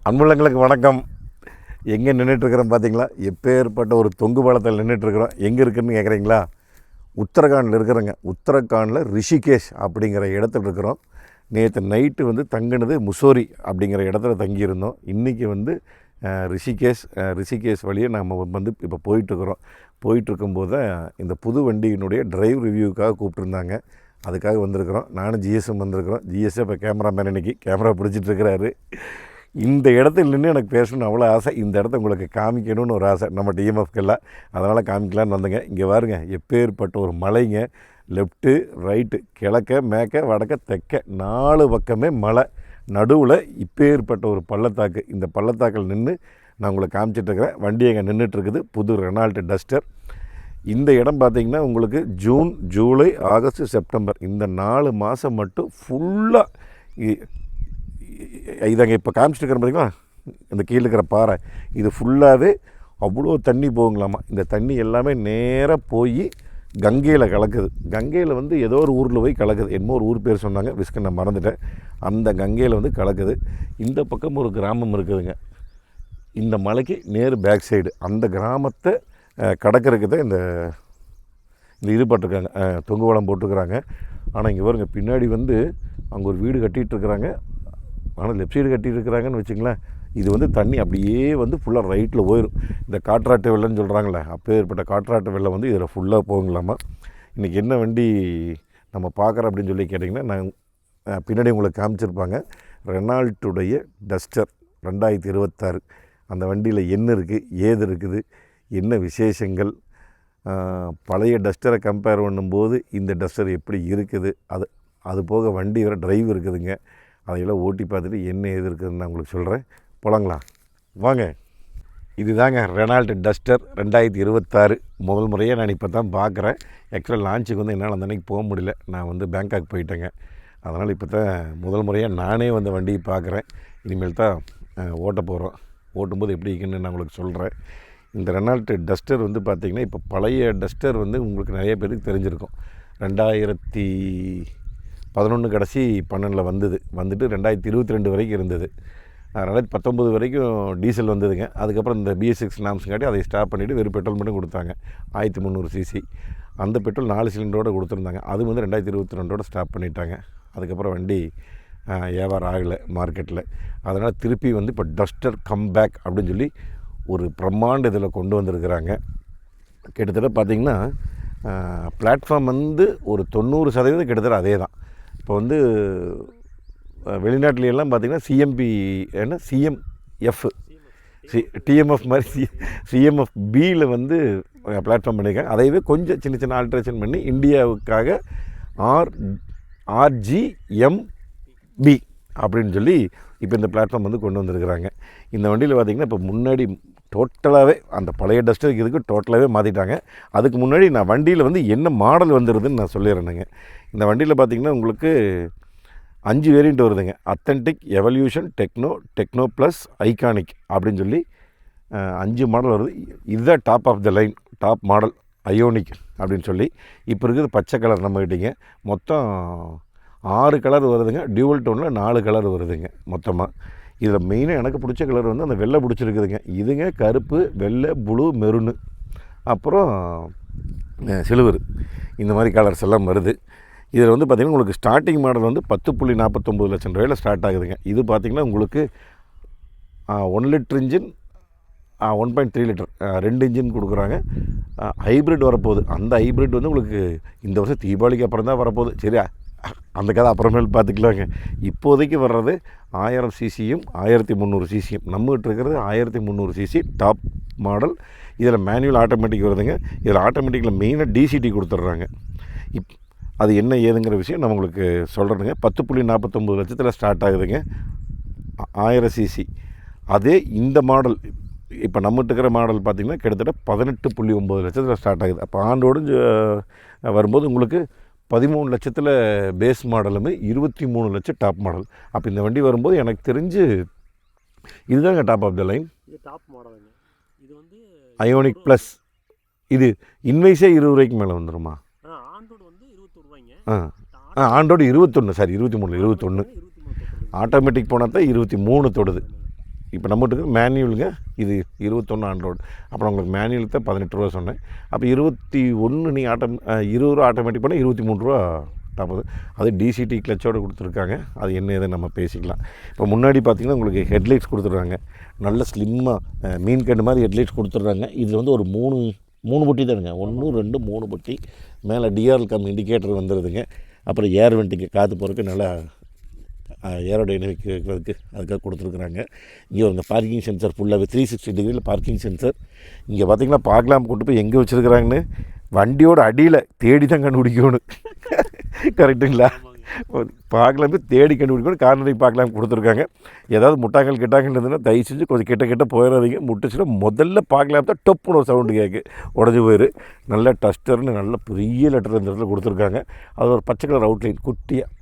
அன்புள்ளங்களுக்கு வணக்கம். எங்கே நின்றுட்டுருக்குறோம் பார்த்தீங்களா? எப்பேற்பட்ட ஒரு தொங்கு பாலத்தில் நின்றுட்டுருக்குறோம். எங்கே இருக்குதுன்னு கேட்குறீங்களா? உத்தரகாண்டில் இருக்கிறோங்க. உத்தரகாண்டில் ரிஷிகேஷ் அப்படிங்கிற இடத்துல இருக்கிறோம். நேற்று நைட்டு வந்து தங்கினது முசோரி அப்படிங்கிற இடத்துல தங்கியிருந்தோம். இன்றைக்கி வந்து ரிஷிகேஷ் வழியே நம்ம வந்து இப்போ போயிட்டுருக்குறோம். போயிட்டுருக்கும்போது தான் இந்த புது வண்டியினுடைய டிரைவ் ரிவ்யூக்காக கூப்பிட்ருந்தாங்க. அதுக்காக வந்திருக்கிறோம். நானும் ஜிஎஸ்எம் வந்திருக்கிறோம். ஜிஎஸ்ஸே இப்போ கேமராமேன் இன்றைக்கி கேமரா பிடிச்சிட்ருக்கிறாரு. இந்த இடத்துல நின்று எனக்கு பேசணும்னு அவ்வளோ ஆசை. இந்த இடத்த உங்களுக்கு காமிக்கணும்னு ஒரு ஆசை நம்ம டிஎம்எஃப்கெல்லாம். அதனால் காமிக்கலான்னு வந்தேங்க. இங்கே பாருங்க, எப்பேற்பட்ட ஒரு மலைங்க. லெஃப்ட்டு ரைட்டு, கிழக்க மேற்க வடக்க தெற்க 4 பக்கமே மலை. நடுவில் இப்பேற்பட்ட ஒரு பள்ளத்தாக்கு. இந்த பள்ளத்தாக்கில் நின்று நான் உங்களுக்கு காமிச்சிட்ருக்கிறேன். வண்டி அங்கே நின்றுட்டுருக்குது, புது ரெனால்ட் டஸ்டர். இந்த இடம் பார்த்திங்கன்னா உங்களுக்கு ஜூன், ஜூலை, ஆகஸ்ட், செப்டம்பர் இந்த 4 மாதம் மட்டும் ஃபுல்லாக இதாங்க இப்போ காமிச்சிட்டுருக்கிற பார்த்திங்களா, இந்த கீழே இருக்கிற பாறை இது ஃபுல்லாகவே அவ்வளோ தண்ணி போகுங்களாமா. இந்த தண்ணி எல்லாமே நேராக போய் கங்கையில் கலக்குது. கங்கையில் வந்து ஏதோ ஒரு ஊரில் போய் கலக்குது. என்னமோ ஒரு ஊர் பேர் சொன்னாங்க, விஸ்க நான் மறந்துட்டேன். அந்த கங்கையில் வந்து கலக்குது. இந்த பக்கம் ஒரு கிராமம் இருக்குதுங்க. இந்த மலைக்கு நேரு பேக் சைடு அந்த கிராமத்தை கடக்கிறதுக்கு தான் இந்த இது போட்டிருக்காங்க, தொங்குவளம் போட்டிருக்கிறாங்க. ஆனால் இங்கே பாருங்க, பின்னாடி வந்து அங்கே ஒரு வீடு கட்டிகிட்ருக்குறாங்க. ஆனால் லெஃப்ட் சைடு கட்டியிருக்கிறாங்கன்னு வச்சுங்களேன். இது வந்து தண்ணி அப்படியே வந்து ஃபுல்லாக ரைட்டில் போயிடும். இந்த காற்றாட்டு வெள்ளம்னு சொல்கிறாங்களே, அப்போ ஏற்பட்ட காற்றாட்டு வெள்ளம் வந்து இதில் ஃபுல்லாக போகுங்களாமா. இன்றைக்கி என்ன வண்டி நம்ம பார்க்குறோம் அப்படின்னு சொல்லி கேட்டிங்கன்னா, நான் பின்னாடி உங்களுக்கு காமிச்சிருப்பாங்க. ரெனால்ட்டுடைய டஸ்டர் 2026. அந்த வண்டியில் என்ன இருக்குது, ஏது இருக்குது, என்ன விசேஷங்கள், பழைய டஸ்டரை கம்பேர் பண்ணும்போது இந்த டஸ்டர் எப்படி இருக்குது, அது போக வண்டி வேறு டிரைவ் இருக்குதுங்க. அதையெல்லாம் ஓட்டி பார்த்துட்டு என்ன எது இருக்குதுன்னு நான் உங்களுக்கு சொல்கிறேன். போலாங்களா வாங்க. இது தாங்க ரெனால்ட் டஸ்டர் 2026. முதல் முறையாக நான் இப்போ தான் பார்க்குறேன். ஆக்சுவலாக லான்ச்சுக்கு வந்து என்னால் அந்த அன்றைக்கி போக முடியல. நான் வந்து பேங்காக் போயிட்டேங்க. அதனால் இப்போ தான் முதல் முறையாக நானே வந்து வண்டியை பார்க்குறேன். இனிமேல் தான் ஓட்ட போகிறோம். ஓட்டும்போது எப்படி இருக்குன்னு நான் உங்களுக்கு சொல்கிறேன். இந்த ரெனால்ட் டஸ்டர் வந்து பார்த்திங்கன்னா, இப்போ பழைய டஸ்டர் வந்து உங்களுக்கு நிறைய பேருக்கு தெரிஞ்சிருக்கும். 2011 கடைசி 12 வந்துட்டு 2022 வரைக்கும் இருந்தது. 2019 வரைக்கும் டீசல் வந்ததுங்க. அதுக்கப்புறம் இந்த BS6 நாம்ஸுங்காட்டி அதை ஸ்டாப் பண்ணிவிட்டு வெறும் பெட்ரோல் மட்டும் கொடுத்தாங்க. 1300 சிசி. அந்த பெட்ரோல் 4 சிலிண்டரோடு கொடுத்துருந்தாங்க. அது வந்து 2022 ஸ்டாப் பண்ணிட்டாங்க. அதுக்கப்புறம் வண்டி வியாபாரம் ஆகலை மார்க்கெட்டில். அதனால் திருப்பி வந்து இப்போ டஸ்டர் கம்பேக் அப்படின்னு சொல்லி ஒரு பிரம்மாண்ட இதில் கொண்டு வந்திருக்கிறாங்க. கிட்டத்தட்ட பார்த்திங்கன்னா பிளாட்ஃபார்ம் வந்து ஒரு 90% கிட்டத்தட்ட அதே தான். இப்போ வந்து வெளிநாட்டிலெல்லாம் பார்த்திங்கன்னா CMF TMF மாதிரி CMF Bயில் வந்து பிளாட்ஃபார்ம் பண்ணியிருக்காங்க. அதையவே கொஞ்சம் சின்ன சின்ன ஆல்ட்ரேஷன் பண்ணி இந்தியாவுக்காக RGMB அப்படின்னு சொல்லி இப்போ இந்த பிளாட்ஃபார்ம் வந்து கொண்டு வந்திருக்கிறாங்க. இந்த வண்டியில் பார்த்திங்கன்னா இப்போ முன்னாடி டோட்டலாகவே அந்த பழைய டஸ்டருக்கு இதுக்கு டோட்டலாகவே மாற்றிட்டாங்க. அதுக்கு முன்னாடி நான் வண்டியில் வந்து என்ன மாடல் வந்துடுதுன்னு நான் சொல்லிடுறேனுங்க. இந்த வண்டியில் பார்த்திங்கன்னா உங்களுக்கு 5 வேரியண்ட் வருதுங்க. Authentic, evolution, techno plus, iconic அப்படின்னு சொல்லி 5 மாடல் வருது. இதுதான் top of the line, top model ionic அப்படின்னு சொல்லி. இப்போ இருக்குது பச்சை கலர் நம்மகிட்டீங்க. மொத்தம் 6 கலர் வருதுங்க. டியூவல் டோனில் 4 கலர் வருதுங்க மொத்தமாக. இதில் மெயினாக எனக்கு பிடிச்ச கலர் வந்து அந்த வெள்ளை பிடிச்சிருக்குதுங்க. இதுங்க கருப்பு, வெள்ளை, ப்ளூ, மெரூனு, அப்புறம் சில்வர், இந்த மாதிரி கலர்ஸ் எல்லாம் வருது. இதில் வந்து பார்த்திங்கன்னா உங்களுக்கு ஸ்டார்டிங் மாடல் வந்து 10.49 லட்சம் ரூபாயில் ஸ்டார்ட் ஆகுதுங்க. இது பார்த்திங்கன்னா உங்களுக்கு 1 லிட்டர் இன்ஜின், 1.3 லிட்டர் 2 இன்ஜின் கொடுக்குறாங்க. ஹைப்ரிட் வரப்போகுது. அந்த ஹைப்ரிட் வந்து உங்களுக்கு இந்த வருஷம் தீபாவளிக்கு அப்புறம் தான் வரப்போகுது. சரியா, அந்த கதை அப்புறமேல் பார்த்துக்கலாங்க. இப்போதைக்கு வர்றது 1000 சிசியும் 1300 சிசியும். நம்மகிட்ட இருக்கிறது 1300 சிசி டாப் மாடல். இதில் மேனுவல் ஆட்டோமேட்டிக் வருதுங்க. இதில் ஆட்டோமேட்டிக்கில் மெயினாக டிசிடி கொடுத்துட்றாங்க. அது என்ன ஏதுங்கிற விஷயம் நான் உங்களுக்கு சொல்கிறேனுங்க. 10.49 லட்சத்தில் ஸ்டார்ட் ஆகுதுங்க 1000 சிசி. அதே இந்த மாடல் இப்போ நம்மகிட்ட இருக்கிற மாடல் பார்த்திங்கன்னா கிட்டத்தட்ட 18.9 லட்சத்தில் ஸ்டார்ட் ஆகுது. அப்போ ஆண்டோடு வரும்போது உங்களுக்கு 13 லட்சத்தில் பேஸ் மாடலுமே 23 லட்சம் டாப் மாடல். அப்போ இந்த வண்டி வரும்போது எனக்கு தெரிஞ்சு இதுதாங்க டாப் ஆஃப் த லைன். இது டாப் மாடலுங்க. இது வந்து அயோனிக் ப்ளஸ். இது இன்வைஸே 20 ரூபாய்க்கு மேலே வந்துடுமா? ஆண்டோடு வந்து 21 ரூபாய்ங்க. ஆண்டோடு 21, சாரி 23, 21. ஆட்டோமேட்டிக் போனால் தான் 23 தொடுது. இப்போ நம்மகிட்ட மேனுவலுங்க, இது 21 ஆண்ட்ராய்டு. அப்புறம் உங்களுக்கு மேனுவலுக்கு தான் 18 ரூபா சொன்னேன். அப்போ 21 நீ 20 ரூபா ஆட்டோமேட்டிக் பண்ணால் 23 ரூபா டாப். அது டிசிடி கிளச்சோடு கொடுத்துருக்காங்க. அது என்ன ஏதுன்னு நம்ம பேசிக்கலாம். இப்போ முன்னாடி பார்த்திங்கன்னா உங்களுக்கு ஹெட்லைட்ஸ் கொடுத்துட்றாங்க. நல்ல ஸ்லிம்மாக மீன் கண்டு மாதிரி ஹெட்லைட்ஸ் கொடுத்துட்றாங்க. இதில் வந்து ஒரு மூணு பொட்டி தானுங்க. 1 2 3 பொட்டி. மேலே டிஆர்எல் கம் இண்டிகேட்டர் வந்துடுதுங்க. அப்புறம் ஏர் வெண்டிங்க காற்று போகிறதுக்கு நல்லா ஏரோடைனமிக் இருக்கிறதுக்கு அதுக்காக கொடுத்துருக்குறாங்க. இங்கே ஒரு பார்க்கிங் சென்சர் ஃபுல்லாகவே 360 டிகிரியில் பார்க்கிங் சென்சர். இங்கே பார்த்திங்கன்னா பார்க்கலாம் கொண்டு போய் எங்கே வச்சுருக்குறாங்கன்னு வண்டியோட அடியில் தேடி தான் கண்டுபிடிக்கணும். கரெக்டுங்களா? பார்க்கலாம் போய் தேடி கண்டுபிடிக்கணும். கார்னரிங் பார்க்கலாம் கொடுத்துருக்காங்க. ஏதாவது முட்டாங்கள் கிட்டாங்கன்னு இருந்ததுன்னா தயவு செஞ்சு கொஞ்சம் கிட்ட போயிடாதீங்க. முட்டுச்சுன்னா முதல்ல பார்க்கலாம் தான் டொப்புன்னு ஒரு சவுண்டு கேட்கு உடஞ்சி போயிரு. நல்ல டஸ்டர்னு நல்ல பெரிய லெட்டர் இந்த இடத்துல கொடுத்துருக்காங்க. அது ஒரு பச்சை கலர் அவுட்லைன் குட்டியாக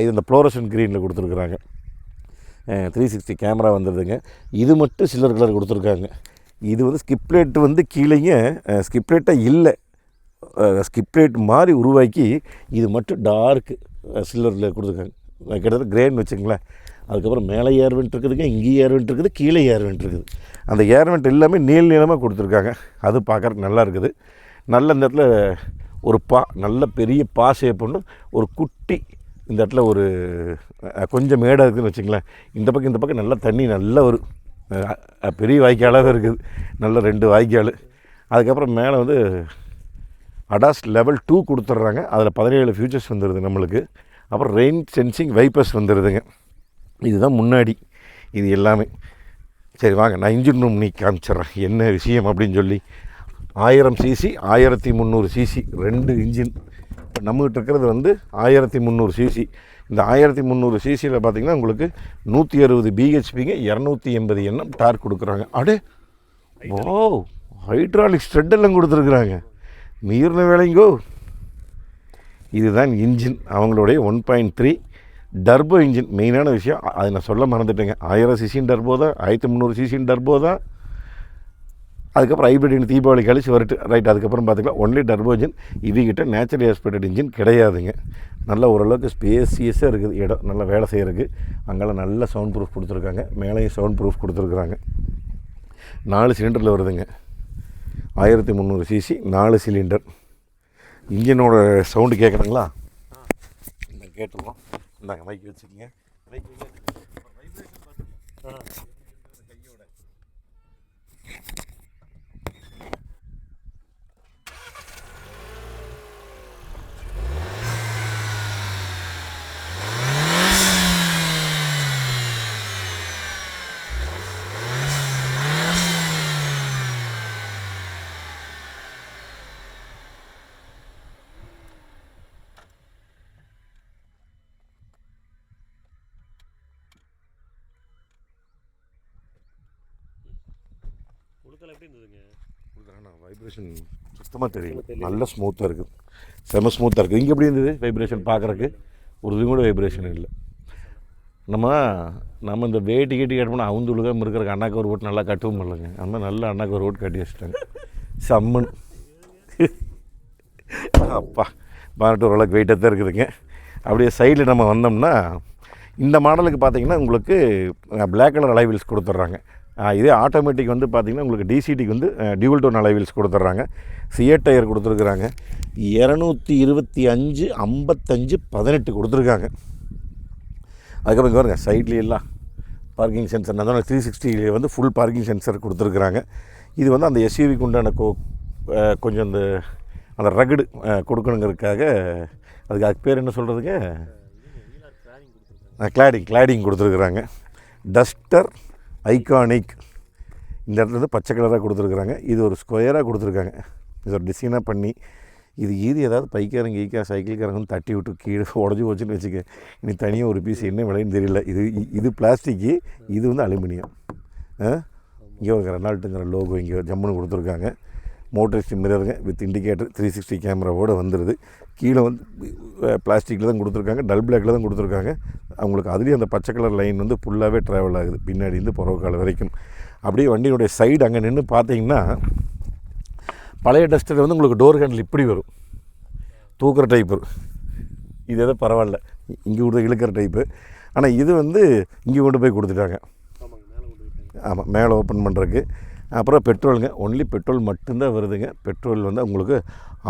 இது இந்த ஃப்ளோரசன் க்ரீனில் கொடுத்துருக்குறாங்க. 360 கேமரா வந்துடுதுங்க. இது மட்டும் சில்வர் கலர் கொடுத்துருக்காங்க. இது வந்து ஸ்கிப்லேட் வந்து கீழேங்க ஸ்கிப்லேட்டாக இல்லை, ஸ்கிப்லேட் மாதிரி உருவாக்கி இது மட்டும் டார்க் சில்வரில் கொடுத்துருக்காங்க. கிட்டத்தட்ட கிரேன்னு வச்சுங்களேன். அதுக்கப்புறம் மேலே ஏர்வெண்ட் இருக்குதுங்க, இங்கேயும் ஏர்வெண்ட் இருக்குது, கீழே ஏர்வெண்ட் இருக்குது. அந்த ஏர்வெண்ட் எல்லாமே நீளமாக கொடுத்துருக்காங்க. அது பார்க்குறதுக்கு நல்லா இருக்குது. நல்ல இந்த இடத்துல ஒரு நல்ல பெரிய ஷேப் ஒன்று, ஒரு குட்டி இந்த இடத்துல ஒரு கொஞ்சம் மேடாக இருக்குதுன்னு வச்சுங்களேன். இந்த பக்கம் நல்லா தண்ணி நல்ல ஒரு பெரிய வாய்க்காலாக இருக்குது. நல்ல 2 வாய்க்கால். அதுக்கப்புறம் மேலே வந்து அடாஸ் லெவல் 2 கொடுத்துட்றாங்க. அதில் 17 ஃபியூச்சர்ஸ் வந்துடுது நம்மளுக்கு. அப்புறம் ரெயின் சென்சிங் வைப்பர்ஸ் வந்துடுதுங்க. இதுதான் முன்னாடி இது எல்லாமே. சரி வாங்க நான் இன்ஜின் ரூம் நீ காமிச்சிட்றேன் என்ன விஷயம் அப்படின்னு சொல்லி. 1000 சிசி 1300 சிசி 2 இன்ஜின். இப்போ நம்மகிட்ட இருக்கிறது வந்து 1300 சிசி. இந்த 1300 சிசியில் பார்த்திங்கன்னா உங்களுக்கு 160 பிஹெச்பிங்க 280 NM டார்க் கொடுக்குறாங்க. அடே ஓ ஹைட்ராலிக் ஸ்ட்ரெட்டெல்லாம் கொடுத்துருக்குறாங்க. மீறின வேலைங்கோ. இதுதான் இன்ஜின் அவங்களுடைய 1.3 டர்போ இன்ஜின். மெயினான விஷயம் அதை நான் சொல்ல மறந்துட்டேங்க. 1000 சிசின் டர்போ தான், 1300 சிசின் டர்போ தான். அதுக்கப்புறம் ஹைப்ரிட் தீபாவளி கழிச்சு வரட்டு ரைட். அதுக்கப்புறம் பார்த்துக்கலாம் ஒன்லி டர்போ இன்ஜின். இதுகிட்ட நேச்சுரல் ஏஸ்பெக்டட் இன்ஜின் கிடையாதுங்க. நல்ல ஓரளவுக்கு ஸ்பேசியஸாக இருக்குது இடம், நல்லா வேலை செய்கிறதுக்கு. அங்கெல்லாம் நல்ல சவுண்ட் ப்ரூஃப் கொடுத்துருக்காங்க. மேலேயும் சவுண்ட் ப்ரூஃப் கொடுத்துருக்குறாங்க. 4 சிலிண்டரில் வருதுங்க. 1300 சிசி 4 சிலிண்டர். இன்ஜினோட சவுண்டு கேட்குறங்களா? இந்த கேட்டுருவோம். இந்தாங்க மைக் வச்சுக்கோங்க. மைக் உடுக்கல் எப்படி இருந்ததுங்க? வைப்ரேஷன் சுத்தமாக தெரியல. நல்ல ஸ்மூத்தாக இருக்குது, செம ஸ்மூத்தாக இருக்குது. இங்கே எப்படி இருந்தது வைப்ரேஷன் பார்க்குறக்கு? ஒரு இது கூட வைப்ரேஷன் இல்லை. நம்ம இந்த வேட்டி கேட்டோம்னா அவுந்து உழுகாமல் இருக்கிறக்கு அண்ணாக்கு ஒரு ஓட்டு நல்லா கட்டவும் இல்லைங்க. அந்த நல்ல அண்ணாக்கு ஒரு ஓட்டு கட்டி வச்சுட்டாங்க. செம்மன் அப்பா பாட்டு ஓரளவுக்கு வெயிட்டாக தான் இருக்குதுங்க. அப்படியே சைடில் நம்ம வந்தோம்னா இந்த மாடலுக்கு பார்த்திங்கன்னா உங்களுக்கு பிளாக் கலர் அலைவீல்ஸ் கொடுத்துட்றாங்க. இதே ஆட்டோமேட்டிக் வந்து பார்த்திங்கன்னா உங்களுக்கு டிசிடிக்கு வந்து டியூவல் டோன் அலைவீல்ஸ் கொடுத்துட்றாங்க. சிஏ டயர் கொடுத்துருக்குறாங்க. 225 55 18 கொடுத்துருக்காங்க. அதுக்கப்புறம் இங்கே பாருங்க சைட்லேயெல்லாம் பார்க்கிங் சென்சர். நான் 360 வந்து ஃபுல் பார்க்கிங் சென்சர் கொடுத்துருக்குறாங்க. இது வந்து அந்த எஸ்யூவிக்கு உண்டான கொஞ்சம் அந்த ரகடு கொடுக்கணுங்கிறதுக்காக அதுக்கு பேர் என்ன சொல்கிறதுங்க, கிளாடிங் கொடுத்துருக்குறாங்க. டஸ்டர் ஐகானிக் இந்த இடத்துல வந்து பச்சை கலராக கொடுத்துருக்குறாங்க. இது ஒரு ஸ்கொயராக கொடுத்துருக்காங்க. இது ஒரு டிசைனாக பண்ணி இது ஏதாவது பைக்காரங்க சைக்கிள்காரங்க வந்து தட்டி விட்டு கீழே உடஞ்சி போச்சுன்னு வச்சுக்க, இனி தனியாக ஒரு பீஸ் என்ன விலைன்னு தெரியல. இது பிளாஸ்டிக்கு, இது வந்து அலுமினியம். இங்கே ஒரு ரெனால்ட்டுங்கிற லோகோ இங்கே ஜம்முன்னு கொடுத்துருக்காங்க. மோட்டரிஸ்ட் மிரருங்க வித் இண்டிகேட்டர் 360 கேமராவோடு வந்துடுது. கீழே வந்து பிளாஸ்டிக்கில் தான் கொடுத்துருக்காங்க, டல் பிளாக்கில் தான் கொடுத்துருக்காங்க. அவங்களுக்கு அதுலேயும் அந்த பச்சை கலர் லைன் வந்து ஃபுல்லாகவே ட்ராவல் ஆகுது பின்னாடி இருந்து புறவு கால வரைக்கும். அப்படியே வண்டியினுடைய சைடு அங்கே நின்று பார்த்தீங்கன்னா பழைய டஸ்டர் வந்து உங்களுக்கு டோர் ஹேண்டில் இப்படி வரும், தூக்குற டைப்பு. இது எதோ பரவாயில்ல, இங்கே கொடுத்து இழுக்கிற டைப்பு. ஆனால் இது வந்து இங்கே கொண்டு போய் கொடுத்துட்டாங்க. ஆமாம், மேலே ஓப்பன் பண்ணுறதுக்கு. அப்புறம் பெட்ரோலுங்க, ஒன்லி பெட்ரோல் மட்டும்தான் வருதுங்க. பெட்ரோல் வந்து உங்களுக்கு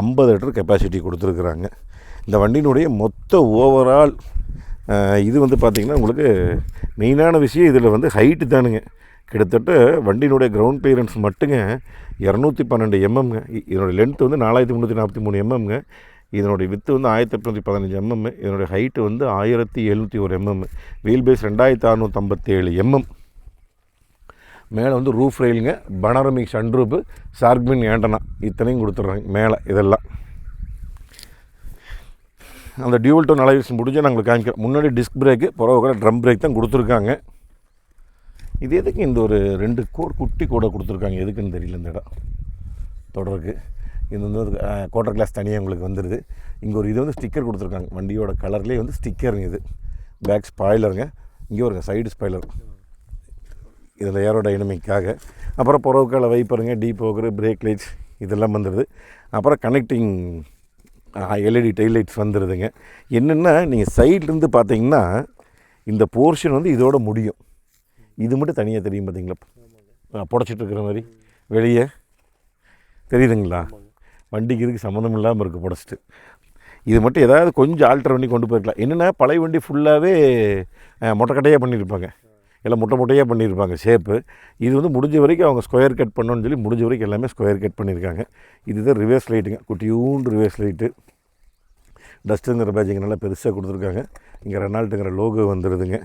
50 லிட்டர் கெப்பாசிட்டி கொடுத்துருக்குறாங்க. இந்த வண்டியினுடைய மொத்த ஓவரால் இது வந்து பார்த்திங்கன்னா உங்களுக்கு மெயினான விஷயம் இதில் வந்து ஹைட்டு தானுங்க. கிட்டத்தட்ட வண்டியினுடைய கிரவுண்ட் கிளியரன்ஸ் மட்டுங்க 212 எம்எம்ங்க. இதனுடைய லென்த் வந்து 4343 எம்எம்ங்க. இதனுடைய வித்து வந்து 1815 எம்எம். இதனுடைய ஹைட்டு வந்து 1701 எம்எம். Wheel base 2657 MM. மேலே வந்து ரூஃப் ரெயிலுங்க, பனாரமிக் சன்ரூஃபு, சார்க்மின் ஏண்டனா இத்தனையும் கொடுத்துட்றாங்க மேலே. இதெல்லாம் அந்த டியூவல் டோன் அலைவஸ் முடிஞ்சு நாங்கள் காமிக்கிறோம். முன்னாடி டிஸ்க் பிரேக்கு, புறவை ட்ரம் பிரேக் தான் கொடுத்துருக்காங்க. இது எதுக்கு இந்த ஒரு 2 குட்டி கோடை கொடுத்துருக்காங்க, எதுக்குன்னு தெரியல. இந்த இடம் தொடருக்கு இது வந்து ஒரு குவார்ட்டர் கிளாஸ் தனியாக உங்களுக்கு வந்துடுது. இங்கே ஒரு இது வந்து ஸ்டிக்கர் கொடுத்துருக்காங்க, வண்டியோட கலர்லேயே வந்து ஸ்டிக்கருங்க. இது பேக் ஸ்பாய்லருங்க. இங்கே ஒரு சைடு ஸ்பாய்லர் இதில் ஏரோடைனமிக்காக. அப்புறம் புறவுக்கால வைப்பருங்க, டீப்போக்கரு, பிரேக் லைட்ஸ் இதெல்லாம் வந்துடுது. அப்புறம் கனெக்டிங் எல்இடி டெயில் லைட்ஸ் வந்துடுதுங்க. என்னென்னா நீங்கள் சைட்லேருந்து பார்த்தீங்கன்னா இந்த போர்ஷன் வந்து இதோட முடியும். இது மட்டும் தனியாக தெரியும் பார்த்தீங்களா, புடச்சிட்டு இருக்கிற மாதிரி வெளியே தெரியுதுங்களா. வண்டிக்கு இதுக்கு சம்மந்தம் இல்லாமல் இருக்குது புடச்சிட்டு. இது மட்டும் ஏதாவது கொஞ்சம் ஆல்டர் பண்ணி கொண்டு போயிருக்கலாம். என்னென்னா பழைய வண்டி ஃபுல்லாகவே மொட்டைக்கட்டையாக பண்ணியிருப்பாங்க, எல்லாம் முட்டையாக பண்ணியிருப்பாங்க ஷேப்பு. இது வந்து முடிஞ்ச வரைக்கும் அவங்க ஸ்கொயர் கட் பண்ணணும்னு சொல்லி முடிஞ்ச வரைக்கும் எல்லாமே ஸ்கொயர் கட் பண்ணியிருக்காங்க. இதுதான் ரிவர்ஸ் லைட்டுங்க, குட்டியூண்டு ரிவர்ஸ் லைட்டு. டஸ்ட்டுங்கிற பேட்சிங்க நல்லா பெருசாக கொடுத்துருக்காங்க. இங்கே ரெனால்ட்டுங்கிற லோகோ வந்துடுதுங்க.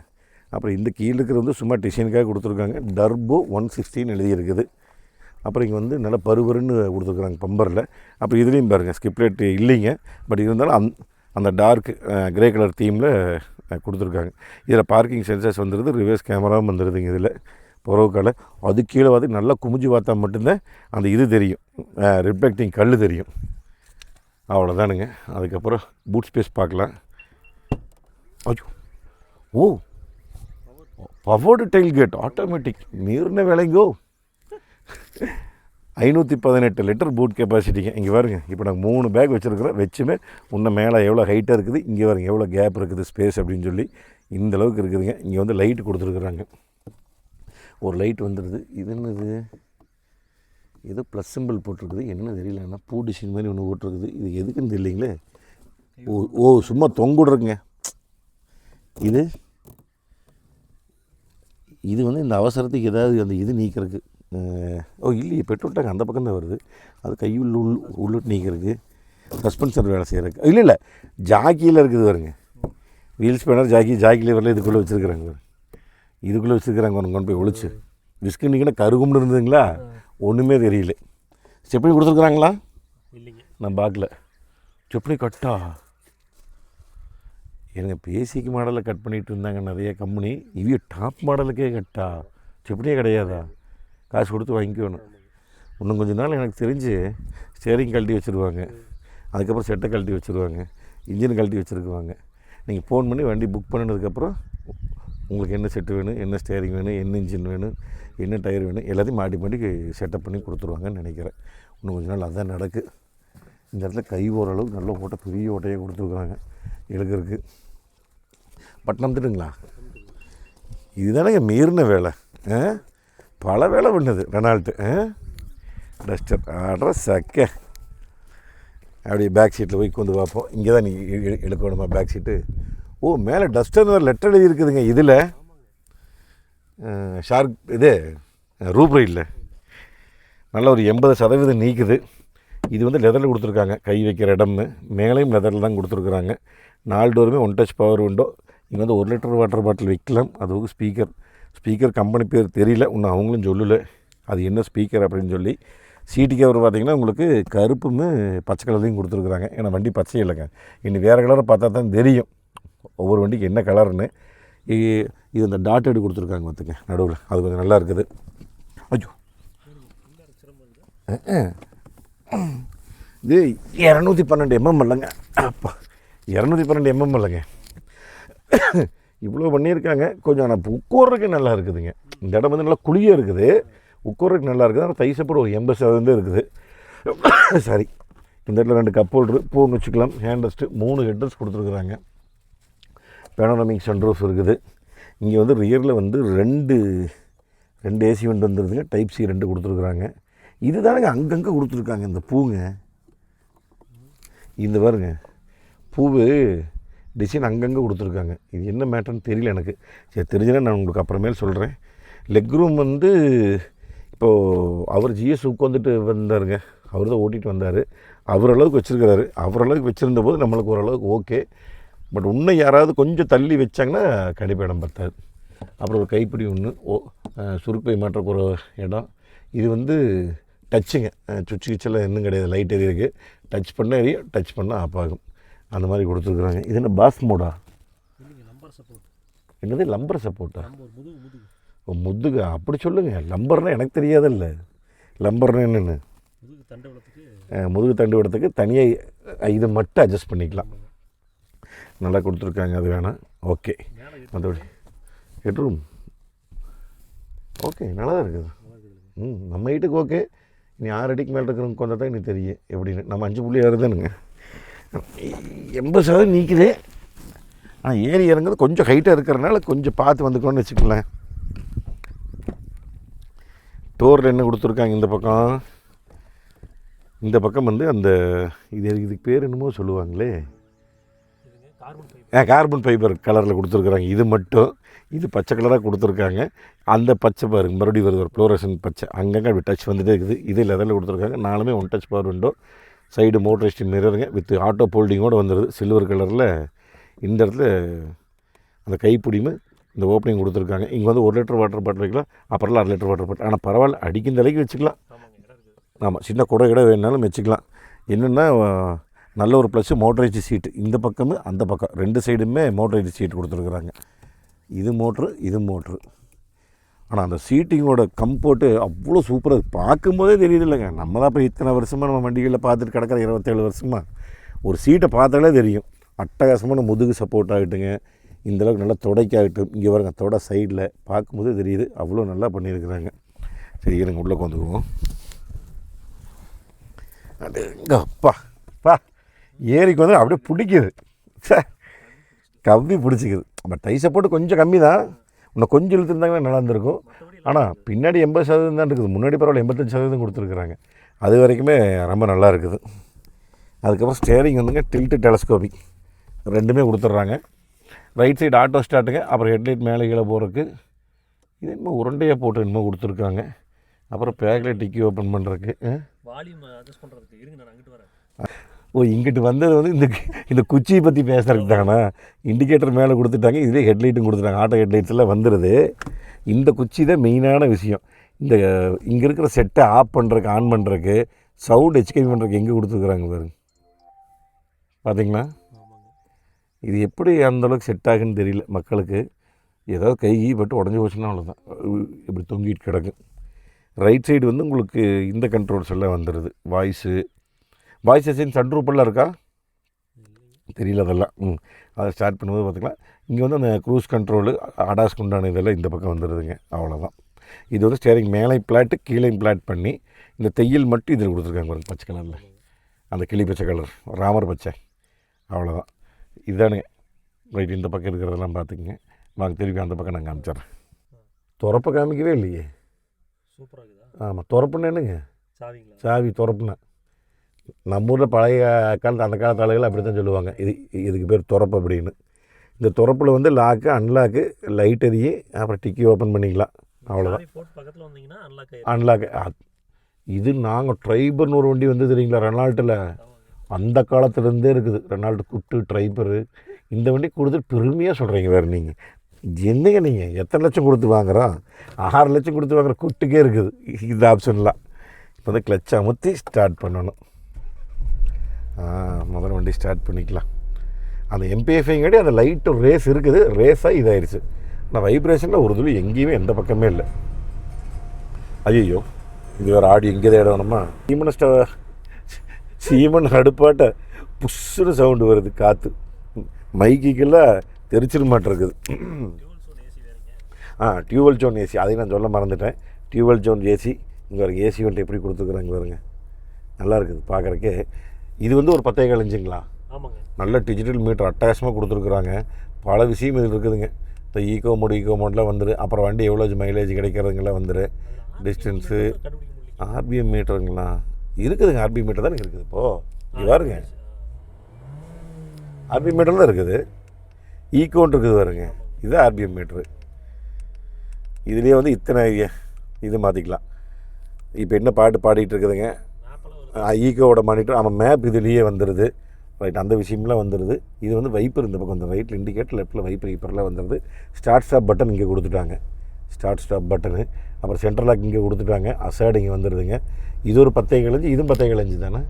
அப்புறம் இந்த கீழே இருக்கிறது வந்து சும்மா டிசைனுக்காக கொடுத்துருக்காங்க. டர்போ 160 எழுதியிருக்குது. அப்புறம் இங்கே வந்து நல்லா பருவருன்னு கொடுத்துருக்குறாங்க பம்பரில். அப்புறம் இதுலேயும் பாருங்கள் ஸ்கிப்லேட் இல்லைங்க, பட் இருந்தாலும் அந்த டார்க் கிரே கலர் தீமில் கொடுத்துருக்காங்க. இதில் பார்க்கிங் சென்சர்ஸ் வந்துடுது, ரிவர்ஸ் கேமராவும் வந்துடுதுங்க. இதில் புறவுக்கால அது கீழே பார்த்து நல்லா குமிஞ்சு பார்த்தா மட்டும்தான் அந்த இது தெரியும், ரிஃப்ளெக்டிங் கல் தெரியும். அவ்வளோதானுங்க. அதுக்கப்புறம் பூட் ஸ்பேஸ் பார்க்கலாம். ஐயோ, ஓ, பவர்டு டெயில் கேட் ஆட்டோமேட்டிக், மீறின வேலைங்கோ. 518 லிட்டர் பூட் கெப்பாசிட்டிங்க. இங்கே பாருங்க, இப்போ நாங்கள் 3 பேக் வச்சுருக்கிறோம். வச்சுமே இன்னும் மேலே எவ்வளோ ஹைட்டாக இருக்குது, இங்கே பாருங்க எவ்வளோ கேப் இருக்குது ஸ்பேஸ் அப்படின்னு சொல்லி இந்த அளவுக்கு இருக்குதுங்க. இங்கே வந்து லைட்டு கொடுத்துருக்குறாங்க, ஒரு லைட் வந்துடுது. இது என்னது, ஏதோ ப்ளஸ் சிம்பிள் போட்டிருக்குது, என்ன தெரியலன்னா பூ டிசைன் மாதிரி ஒன்று போட்டிருக்குது. இது எதுக்குன்னு தெரியலைங்களே. ஓ சும்மா தொங்குடுறதுங்க. இது வந்து இந்த அவசரத்துக்கு ஏதாவது அந்த இது நீக்கிறதுக்கு. இல்லையே, பெட்ரோல் டேங்க் அந்த பக்கம் தான் வருது. அது உள்ளிட்டு நீக்கிறதுக்கு, சஸ்பென்சர் வேலை செய்கிறதுக்கு. இல்லை ஜாக்கியில் இருக்குது பாருங்க, வீல் ஸ்பேனர் ஜாக்கியில் வரல இதுக்குள்ளே வச்சுருக்குறாங்க. இதுக்குள்ளே வச்சுருக்குறாங்க, கொண்டு போய் ஒழிச்சு விஸ்கினிங்கன்னா கருகும்னு இருந்ததுங்களா, ஒன்றுமே தெரியல. ஸ்டெப்னி கொடுத்துருக்குறாங்களா, இல்லைங்க நான் பார்க்கல. ஸ்டெப்னி கட்டா எனக்கு பேசிக் மாடலில் கட் பண்ணிகிட்டு இருந்தாங்க நிறைய கம்பெனி. இவங்க டாப் மாடலுக்கே கட்டா, ஸ்டெப்னியே கிடையாதா, காசு கொடுத்து வாங்கிக்கணும். இன்னும் கொஞ்சம் நாள் எனக்கு தெரிஞ்சு ஸ்டேரிங் கழட்டி வச்சுருவாங்க, அதுக்கப்புறம் செட்டை கழட்டி வச்சுருவாங்க, இன்ஜின் கழட்டி வச்சுருக்குவாங்க. நீங்கள் ஃபோன் பண்ணி வண்டி புக் பண்ணினதுக்கப்புறம் உங்களுக்கு என்ன செட்டு வேணும், என்ன ஸ்டேரிங் வேணும், என்ன இன்ஜின் வேணும், என்ன டயர் வேணும், எல்லாத்தையும் மாட்டி செட்டப் பண்ணி கொடுத்துருவாங்கன்னு நினைக்கிறேன். இன்னும் கொஞ்சம் நாள் அதுதான் நடக்கு. இந்த இடத்துல கை ஓரளவுக்கு நல்ல ஓட்டை, பெரிய ஓட்டையாக கொடுத்துருக்குறாங்க இழுக்கிறதுக்கு. பட்டம் திட்டுங்களா, இதுதானேங்க மீறின வேலை. பல வேலை பண்ணுது ரெனால்ட்டு. டஸ்டர் அட்ரஸ் சக்க. அப்படியே பேக் சீட்டில் போய் கொண்டு பார்ப்போம். இங்கே தான் நீ எடுக்கணுமா பேக் சீட்டு. ஓ, மேலே டஸ்டர் லெட்டர் எழுதி இருக்குதுங்க. இதில் ஷார்க் இது ரூப் ரைடில் நல்ல ஒரு 80% நீக்குது. இது வந்து லெதரில் கொடுத்துருக்காங்க, கை வைக்கிற இடம்னு. மேலேயும் லெதரில் தான் கொடுத்துருக்குறாங்க. 4 டோருமே 1 டச் பவர் விண்டோ. இங்கே வந்து 1 லிட்டர் வாட்டர் பாட்டில் வைக்கலாம். அதுவும் ஸ்பீக்கர் கம்பெனி பேர் தெரியல, இன்னும் அவங்களும் சொல்லலை அது என்ன ஸ்பீக்கர் அப்படின்னு சொல்லி. சீட்டு கவர் பார்த்திங்கன்னா உங்களுக்கு கருப்பும் பச்சை கலர்லையும் கொடுத்துருக்குறாங்க. ஏன்னா வண்டி பச்சை இல்லைங்க, இன்னும் வேறு கலரை பார்த்தா தான் தெரியும் ஒவ்வொரு வண்டிக்கு என்ன கலர்னு. இது இந்த டாட்டடு கொடுத்துருக்காங்க பார்த்துங்க நடுவில், அது கொஞ்சம் நல்லா இருக்குது. ஐயோ, இது 212 mm இல்லைங்க. அப்பா, 212 mm இல்லைங்க, இவ்வளோ பண்ணியிருக்காங்க. கொஞ்சம் ஆனால் உட்கார்றதுக்கு நல்லா இருக்குதுங்க. இந்த இடம் வந்து நல்லா குழியாக இருக்குது, உட்கார்றதுக்கு நல்லா இருக்குது. ஆனால் தைசப்போடு ஒரு 80% இருக்குது. சரி, இந்த இடத்துல 2 கப் ஹோல்டரு, பூன்னு வச்சுக்கலாம், ஹேண்ட் ரெஸ்ட்டு, 3 ஹெட் ரெஸ்ட் கொடுத்துருக்குறாங்க. பேனோராமிக் சன்ரூஃப் இருக்குது. இங்கே வந்து ரியரில் வந்து 2 2 ஏசி வெண்ட் வந்துடுதுங்க. டைப் சி 2 கொடுத்துருக்குறாங்க. இது தானங்க அங்கங்கே கொடுத்துருக்காங்க இந்த பூங்க. இந்த பாருங்க பூவு டிசைன் அங்கங்கே கொடுத்துருக்காங்க. இது என்ன மேட்டர்னு தெரியல எனக்கு. சரி, தெரிஞ்சுன்னா நான் உங்களுக்கு அப்புறமேல் சொல்கிறேன். லெக் ரூம் வந்து இப்போது அவர் ஜிஎஸ் உட்காந்துட்டு வந்தாருங்க. அவர் தான் ஓட்டிகிட்டு வந்தார். அவர் அளவுக்கு வச்சுருக்கிறாரு. அவர் அளவுக்கு வச்சுருந்த போது நம்மளுக்கு ஓரளவுக்கு ஓகே. பட் இன்னும் யாராவது கொஞ்சம் தள்ளி வச்சாங்கன்னா கண்டிப்பாக இடம் பத்தாது. அப்புறம் ஒரு கைப்பிடி ஒன்று சுருப்பை மாற்றக்கு ஒரு இடம். இது வந்து டச்சுங்க, சுவிட்ச் கிச்செல்லாம் இன்னும் கிடையாது. லைட் எரியுது, டச் பண்ண எரியும், டச் பண்ணால் ஆஃப் ஆகும். அந்த மாதிரி கொடுத்துருக்குறாங்க. இது என்ன பாஸ் மோடா? Lumbar support. என்னது லம்பர் சப்போர்ட்டா? முதுகு முதுகு அப்படி சொல்லுங்கள். லம்பர்னால் எனக்கு தெரியாதில்ல. லம்பர்னா என்னென்னு? முதுகு தண்டுவளத்துக்கு முதுகு தண்டுவடத்துக்கு தனியாக இது மட்டும் அட்ஜஸ்ட் பண்ணிக்கலாம். நல்லா கொடுத்துருக்காங்க. அது வேணாம். ஓகே. மற்றபடி ஹெட்ரூம் ஓகே, நல்லா தான் இருக்குது. நம்ம ஹைட்டுக்கு ஓகே. நீ 6 அடிக்கு மேலே இருக்கிறவங்க கொண்டா தான் எனக்கு தெரியும் எப்படின்னு. நம்ம 5.6 தானுங்க. 80% நீக்குது. ஏறி இறங்குறது கொஞ்சம் ஹைட்டாக இருக்கிறனால கொஞ்சம் பார்த்து வந்துக்கணும்னு வச்சுக்கலாம். டோரில் என்ன கொடுத்துருக்காங்க இந்த பக்கம் வந்து அந்த இதுக்கு பேர் என்னமோ சொல்லுவாங்களே, கார்பன் ஃபைபர் கலரில் கொடுத்துருக்குறாங்க. இது மட்டும் இது பச்சை கலராக கொடுத்துருக்காங்க. அந்த பச்சை பாருங்க மறுபடியும் வருது, ஒரு ஃப்ளோரசன் பச்சை. அங்கங்கே அப்படி டச் வந்துட்டே இருக்குது. இது லெதரில் கொடுத்துருக்காங்க. 4மே 1 touch power window. Side motorised மிரருங்க வித் ஆட்டோ ஃபோல்டிங்கோடு வந்துடுது. சில்வர் கலரில் இந்த இடத்துல அந்த கைப்பிடியும் இந்த ஓப்பனிங் கொடுத்துருக்காங்க. இங்கே வந்து 1 லிட்டர் வாட்டர் பாட்டில் வைக்கலாம். அப்புறம் 1/2 லிட்டர் வாட்டர் பாட்டில். ஆனால் பரவாயில்ல, அடிக்கும் தலைக்கு வச்சுக்கலாம். ஆமாம், சின்ன குடை வேணாலும் வச்சுக்கலாம். என்னென்னா நல்ல ஒரு ப்ளஸ்ஸு மோட்டரைஸ்டு சீட்டு. இந்த பக்கமும் அந்த பக்கம் 2 சைடுமே மோட்டரைஸ்டு சீட்டு கொடுத்துருக்குறாங்க. இது மோட்ரு. ஆனால் அந்த சீட்டிங்கோட கம்ஃபோர்ட்டு அவ்வளோ சூப்பராக பார்க்கும்போதே தெரியுது இல்லைங்க. நம்ம தான் இப்போ இத்தனை வருஷமாக நம்ம வண்டிகளில் பார்த்துட்டு கிடக்கிற 27 வருஷமாக ஒரு சீட்டை பார்த்தாலே தெரியும். அட்டகாசமான முதுகு சப்போர்ட் ஆகிட்டுங்க. இந்தளவுக்கு நல்லா தொடைக்காகட்டும். இங்கே வரங்க தொடை சைடில் பார்க்கும்போதே தெரியுது. அவ்வளோ நல்லா பண்ணியிருக்கிறாங்க. சரி, இருங்க உள்ளே வந்துக்குவோம். அது எங்கே அப்பா ஏரிக்கு வந்து அப்படியே பிடிக்குது. கவ்வி பிடிச்சிக்குது. பட் டை சப்போர்ட்டு கொஞ்சம் கம்மி தான். இன்னும் கொஞ்சம் இழுத்துருந்தாங்கன்னா நல்லா இருந்திருக்கும். ஆனால் பின்னாடி 80% தான் இருக்குது. முன்னாடி பரவாயில்ல 85% கொடுத்துருக்குறாங்க. அது வரைக்குமே ரொம்ப நல்லா இருக்குது. அதுக்கப்புறம் ஸ்டேரிங் வந்துங்க டில்ட்டு டெலஸ்கோபிக் 2மே கொடுத்துட்றாங்க. ரைட் சைடு ஆட்டோ ஸ்டார்ட்டுங்க. அப்புறம் ஹெட்லைட் மேலே கீழே போகிறதுக்கு இது என்னமோ உருண்டையாக போட்டு என்னமோ கொடுத்துருக்காங்க. அப்புறம் பேக்கில் டிக்கி ஓப்பன் பண்ணுறதுக்கு வால்யூம் அட்ஜஸ்ட் பண்ணுறதுக்கு. இருங்க, நான் அங்கிட்டு வரேன். இங்கிட்டு வந்தது வந்து இந்த குச்சியை பற்றி பேசுகிறதுக்கு தானே. இண்டிகேட்டர் மேலே கொடுத்துட்டாங்க. இதுலேயே ஹெட்லைட்டும் கொடுத்துட்டாங்க. ஆட்டோ ஹெட்லைட்ஸ் எல்லாம் வந்துடுது. இந்த குச்சி தான் மெயினான விஷயம். இங்கே இருக்கிற செட்டை ஆஃப் பண்ணுறதுக்கு, ஆன் பண்ணுறதுக்கு, சவுண்ட் ஹெச்கேபி பண்ணுறதுக்கு எங்கே கொடுத்துருக்குறாங்க பாருங்க. பார்த்தீங்களா? இது எப்படி அந்தளவுக்கு செட் ஆகுன்னு தெரியல மக்களுக்கு. ஏதாவது கை பட்டு உடஞ்சி போச்சுன்னா அவ்வளோதான், இப்படி தொங்கிட்டு கிடக்கு. ரைட் சைடு வந்து உங்களுக்கு இந்த கண்ட்ரோல்ஸ் எல்லாம் வந்துடுது. வாய்ஸ் அசைன் சன்ரூப்பெல்லாம் இருக்கா தெரியல அதெல்லாம். அதை ஸ்டார்ட் பண்ணும்போது பார்த்துக்கலாம். இங்கே வந்து அந்த க்ரூஸ் கண்ட்ரோலு அடாஸ்க்கு உண்டான இதெல்லாம் இந்த பக்கம் வந்துடுதுங்க. அவ்வளோதான். இது வந்து ஸ்டேரிங் மேலே பிளாட்டு கீழே பிளாட் பண்ணி இந்த தையல் மட்டும் இதில் கொடுத்துருக்காங்க பாருங்க, பச்சை கலரில். அந்த கிளி பச்சை கலர், ராமர் பச்சை. அவ்வளோதான். இதுதானுங்க ரைட். இந்த பக்கம் இருக்கிறதெல்லாம் பார்த்துக்குங்க. வாங்க திருப்பி அந்த பக்கம் நான் காமிச்சிட்றேன். துறப்பை காமிக்கவே இல்லையே. சூப்பராக இருக்குதா? ஆமாம், துறப்புன்னு என்னங்க? சாவி துறப்புனா. நம்ம ஊரில் பழைய காலத்து அந்த காலத்து ஆளுகள் அப்படி தான் சொல்லுவாங்க. இதுக்கு பேர் துறப்பு அப்படின்னு. இந்த துறப்பில் வந்து லாக்கு, அன்லாக்கு, லைட் எரியும், அப்புறம் டிக்கி ஓப்பன் பண்ணிக்கலாம். அவ்வளோதான். அன்லாக்கு. இது நாங்கள் ட்ரைபர்னு ஒரு வண்டி வந்து தெரியுங்களா, ரெனால்ட்டில். அந்த காலத்துலேருந்தே இருக்குது ரெனால்ட்டு குட்டு ட்ரைபரு. இந்த வண்டி கொடுத்துட்டு பெருமையாக சொல்கிறீங்க வேறு. நீங்கள் என்னங்க நீங்கள் எத்தனை லட்சம் கொடுத்து வாங்குகிறோம்? 6 லட்சம் கொடுத்து வாங்குகிற குட்டுக்கே இருக்குது இந்த ஆப்ஷன்லாம். இப்போ வந்து கிளச் அமுத்தி ஸ்டார்ட் பண்ணணும். முதல்ல வண்டி ஸ்டார்ட் பண்ணிக்கலாம். அந்த எம்பிஎஃப்ஐங்காடி அந்த லைட்டு ரேஸ் இருக்குது. ரேஸாக இதாகிடுச்சு. ஆனால் வைப்ரேஷனில் ஒரு துளி எங்கேயுமே எந்த பக்கமே இல்லை. ஐயோ, இது வேறு ஆடியோ இங்கே தான் இடணுமா? சீமன் அடுப்பாட்ட புஷ்ஷுன்னு சவுண்டு வருது. காற்று மைக்குக்கெல்லாம் தெரிச்சிட மாட்டிருக்குது. டியூவல் ஜோன் ஏசி, அதையும் நான் சொல்ல மறந்துட்டேன். Dual zone AC. இங்கே ஒரு ஏசி வந்துட்டு எப்படி கொடுத்துக்குறாங்க பாருங்க. நல்லா இருக்குது பார்க்குறக்கே. இது வந்து ஒரு 10.25 இன்ச்சுங்களா? ஆமாங்க. நல்ல டிஜிட்டல் மீட்டர் அட்டகாசமாக கொடுத்துருக்குறாங்க. பல விஷயம் இதில் இருக்குதுங்க. இந்த ஈகோ மோட்லாம் வந்துடு. அப்புறம் வண்டி எவ்வளோ மைலேஜ் கிடைக்கிறதுங்கெல்லாம் வந்துடு. டிஸ்டன்ஸு ஆர்பிஎம் மீட்டருங்களா இருக்குதுங்க. ஆர்பிஎம் மீட்டர் தான் இருக்குது. இப்போது இது பாருங்க, ஆர்பிஎம் மீட்டர் தான் இருக்குது. ஈகோன்னு இருக்குது பாருங்க, இது ஆர்பிஎம் மீட்ரு. இதுலேயே வந்து இத்தனை இது மாற்றிக்கலாம். இப்போ என்ன பாட்டு பாடிட்டு இருக்குதுங்க, ஈகோவோட மானிட்டர். ஆமாம், மேப் இதுலேயே வந்துடுது. ரைட், அந்த விஷயம்லாம் வந்துடுது. இது வந்து வைப்பர் இந்த பக்கம், இந்த ரைட்டில் இண்டிகேட்டர், லெஃப்ட்டில் வைப்பர் ஈப்பர்லாம் வந்துடுது. ஸ்டார்ட் ஸ்டாப் பட்டன் இங்கே கொடுத்துட்டாங்க, ஸ்டார்ட் ஸ்டாப் பட்டனு. அப்புறம் சென்ட்ரல் லாக் இங்கே கொடுத்துட்டாங்க. அசாடு இங்கே வந்துடுதுங்க. இது ஒரு 10.5, இதுவும் 10.5 தானே.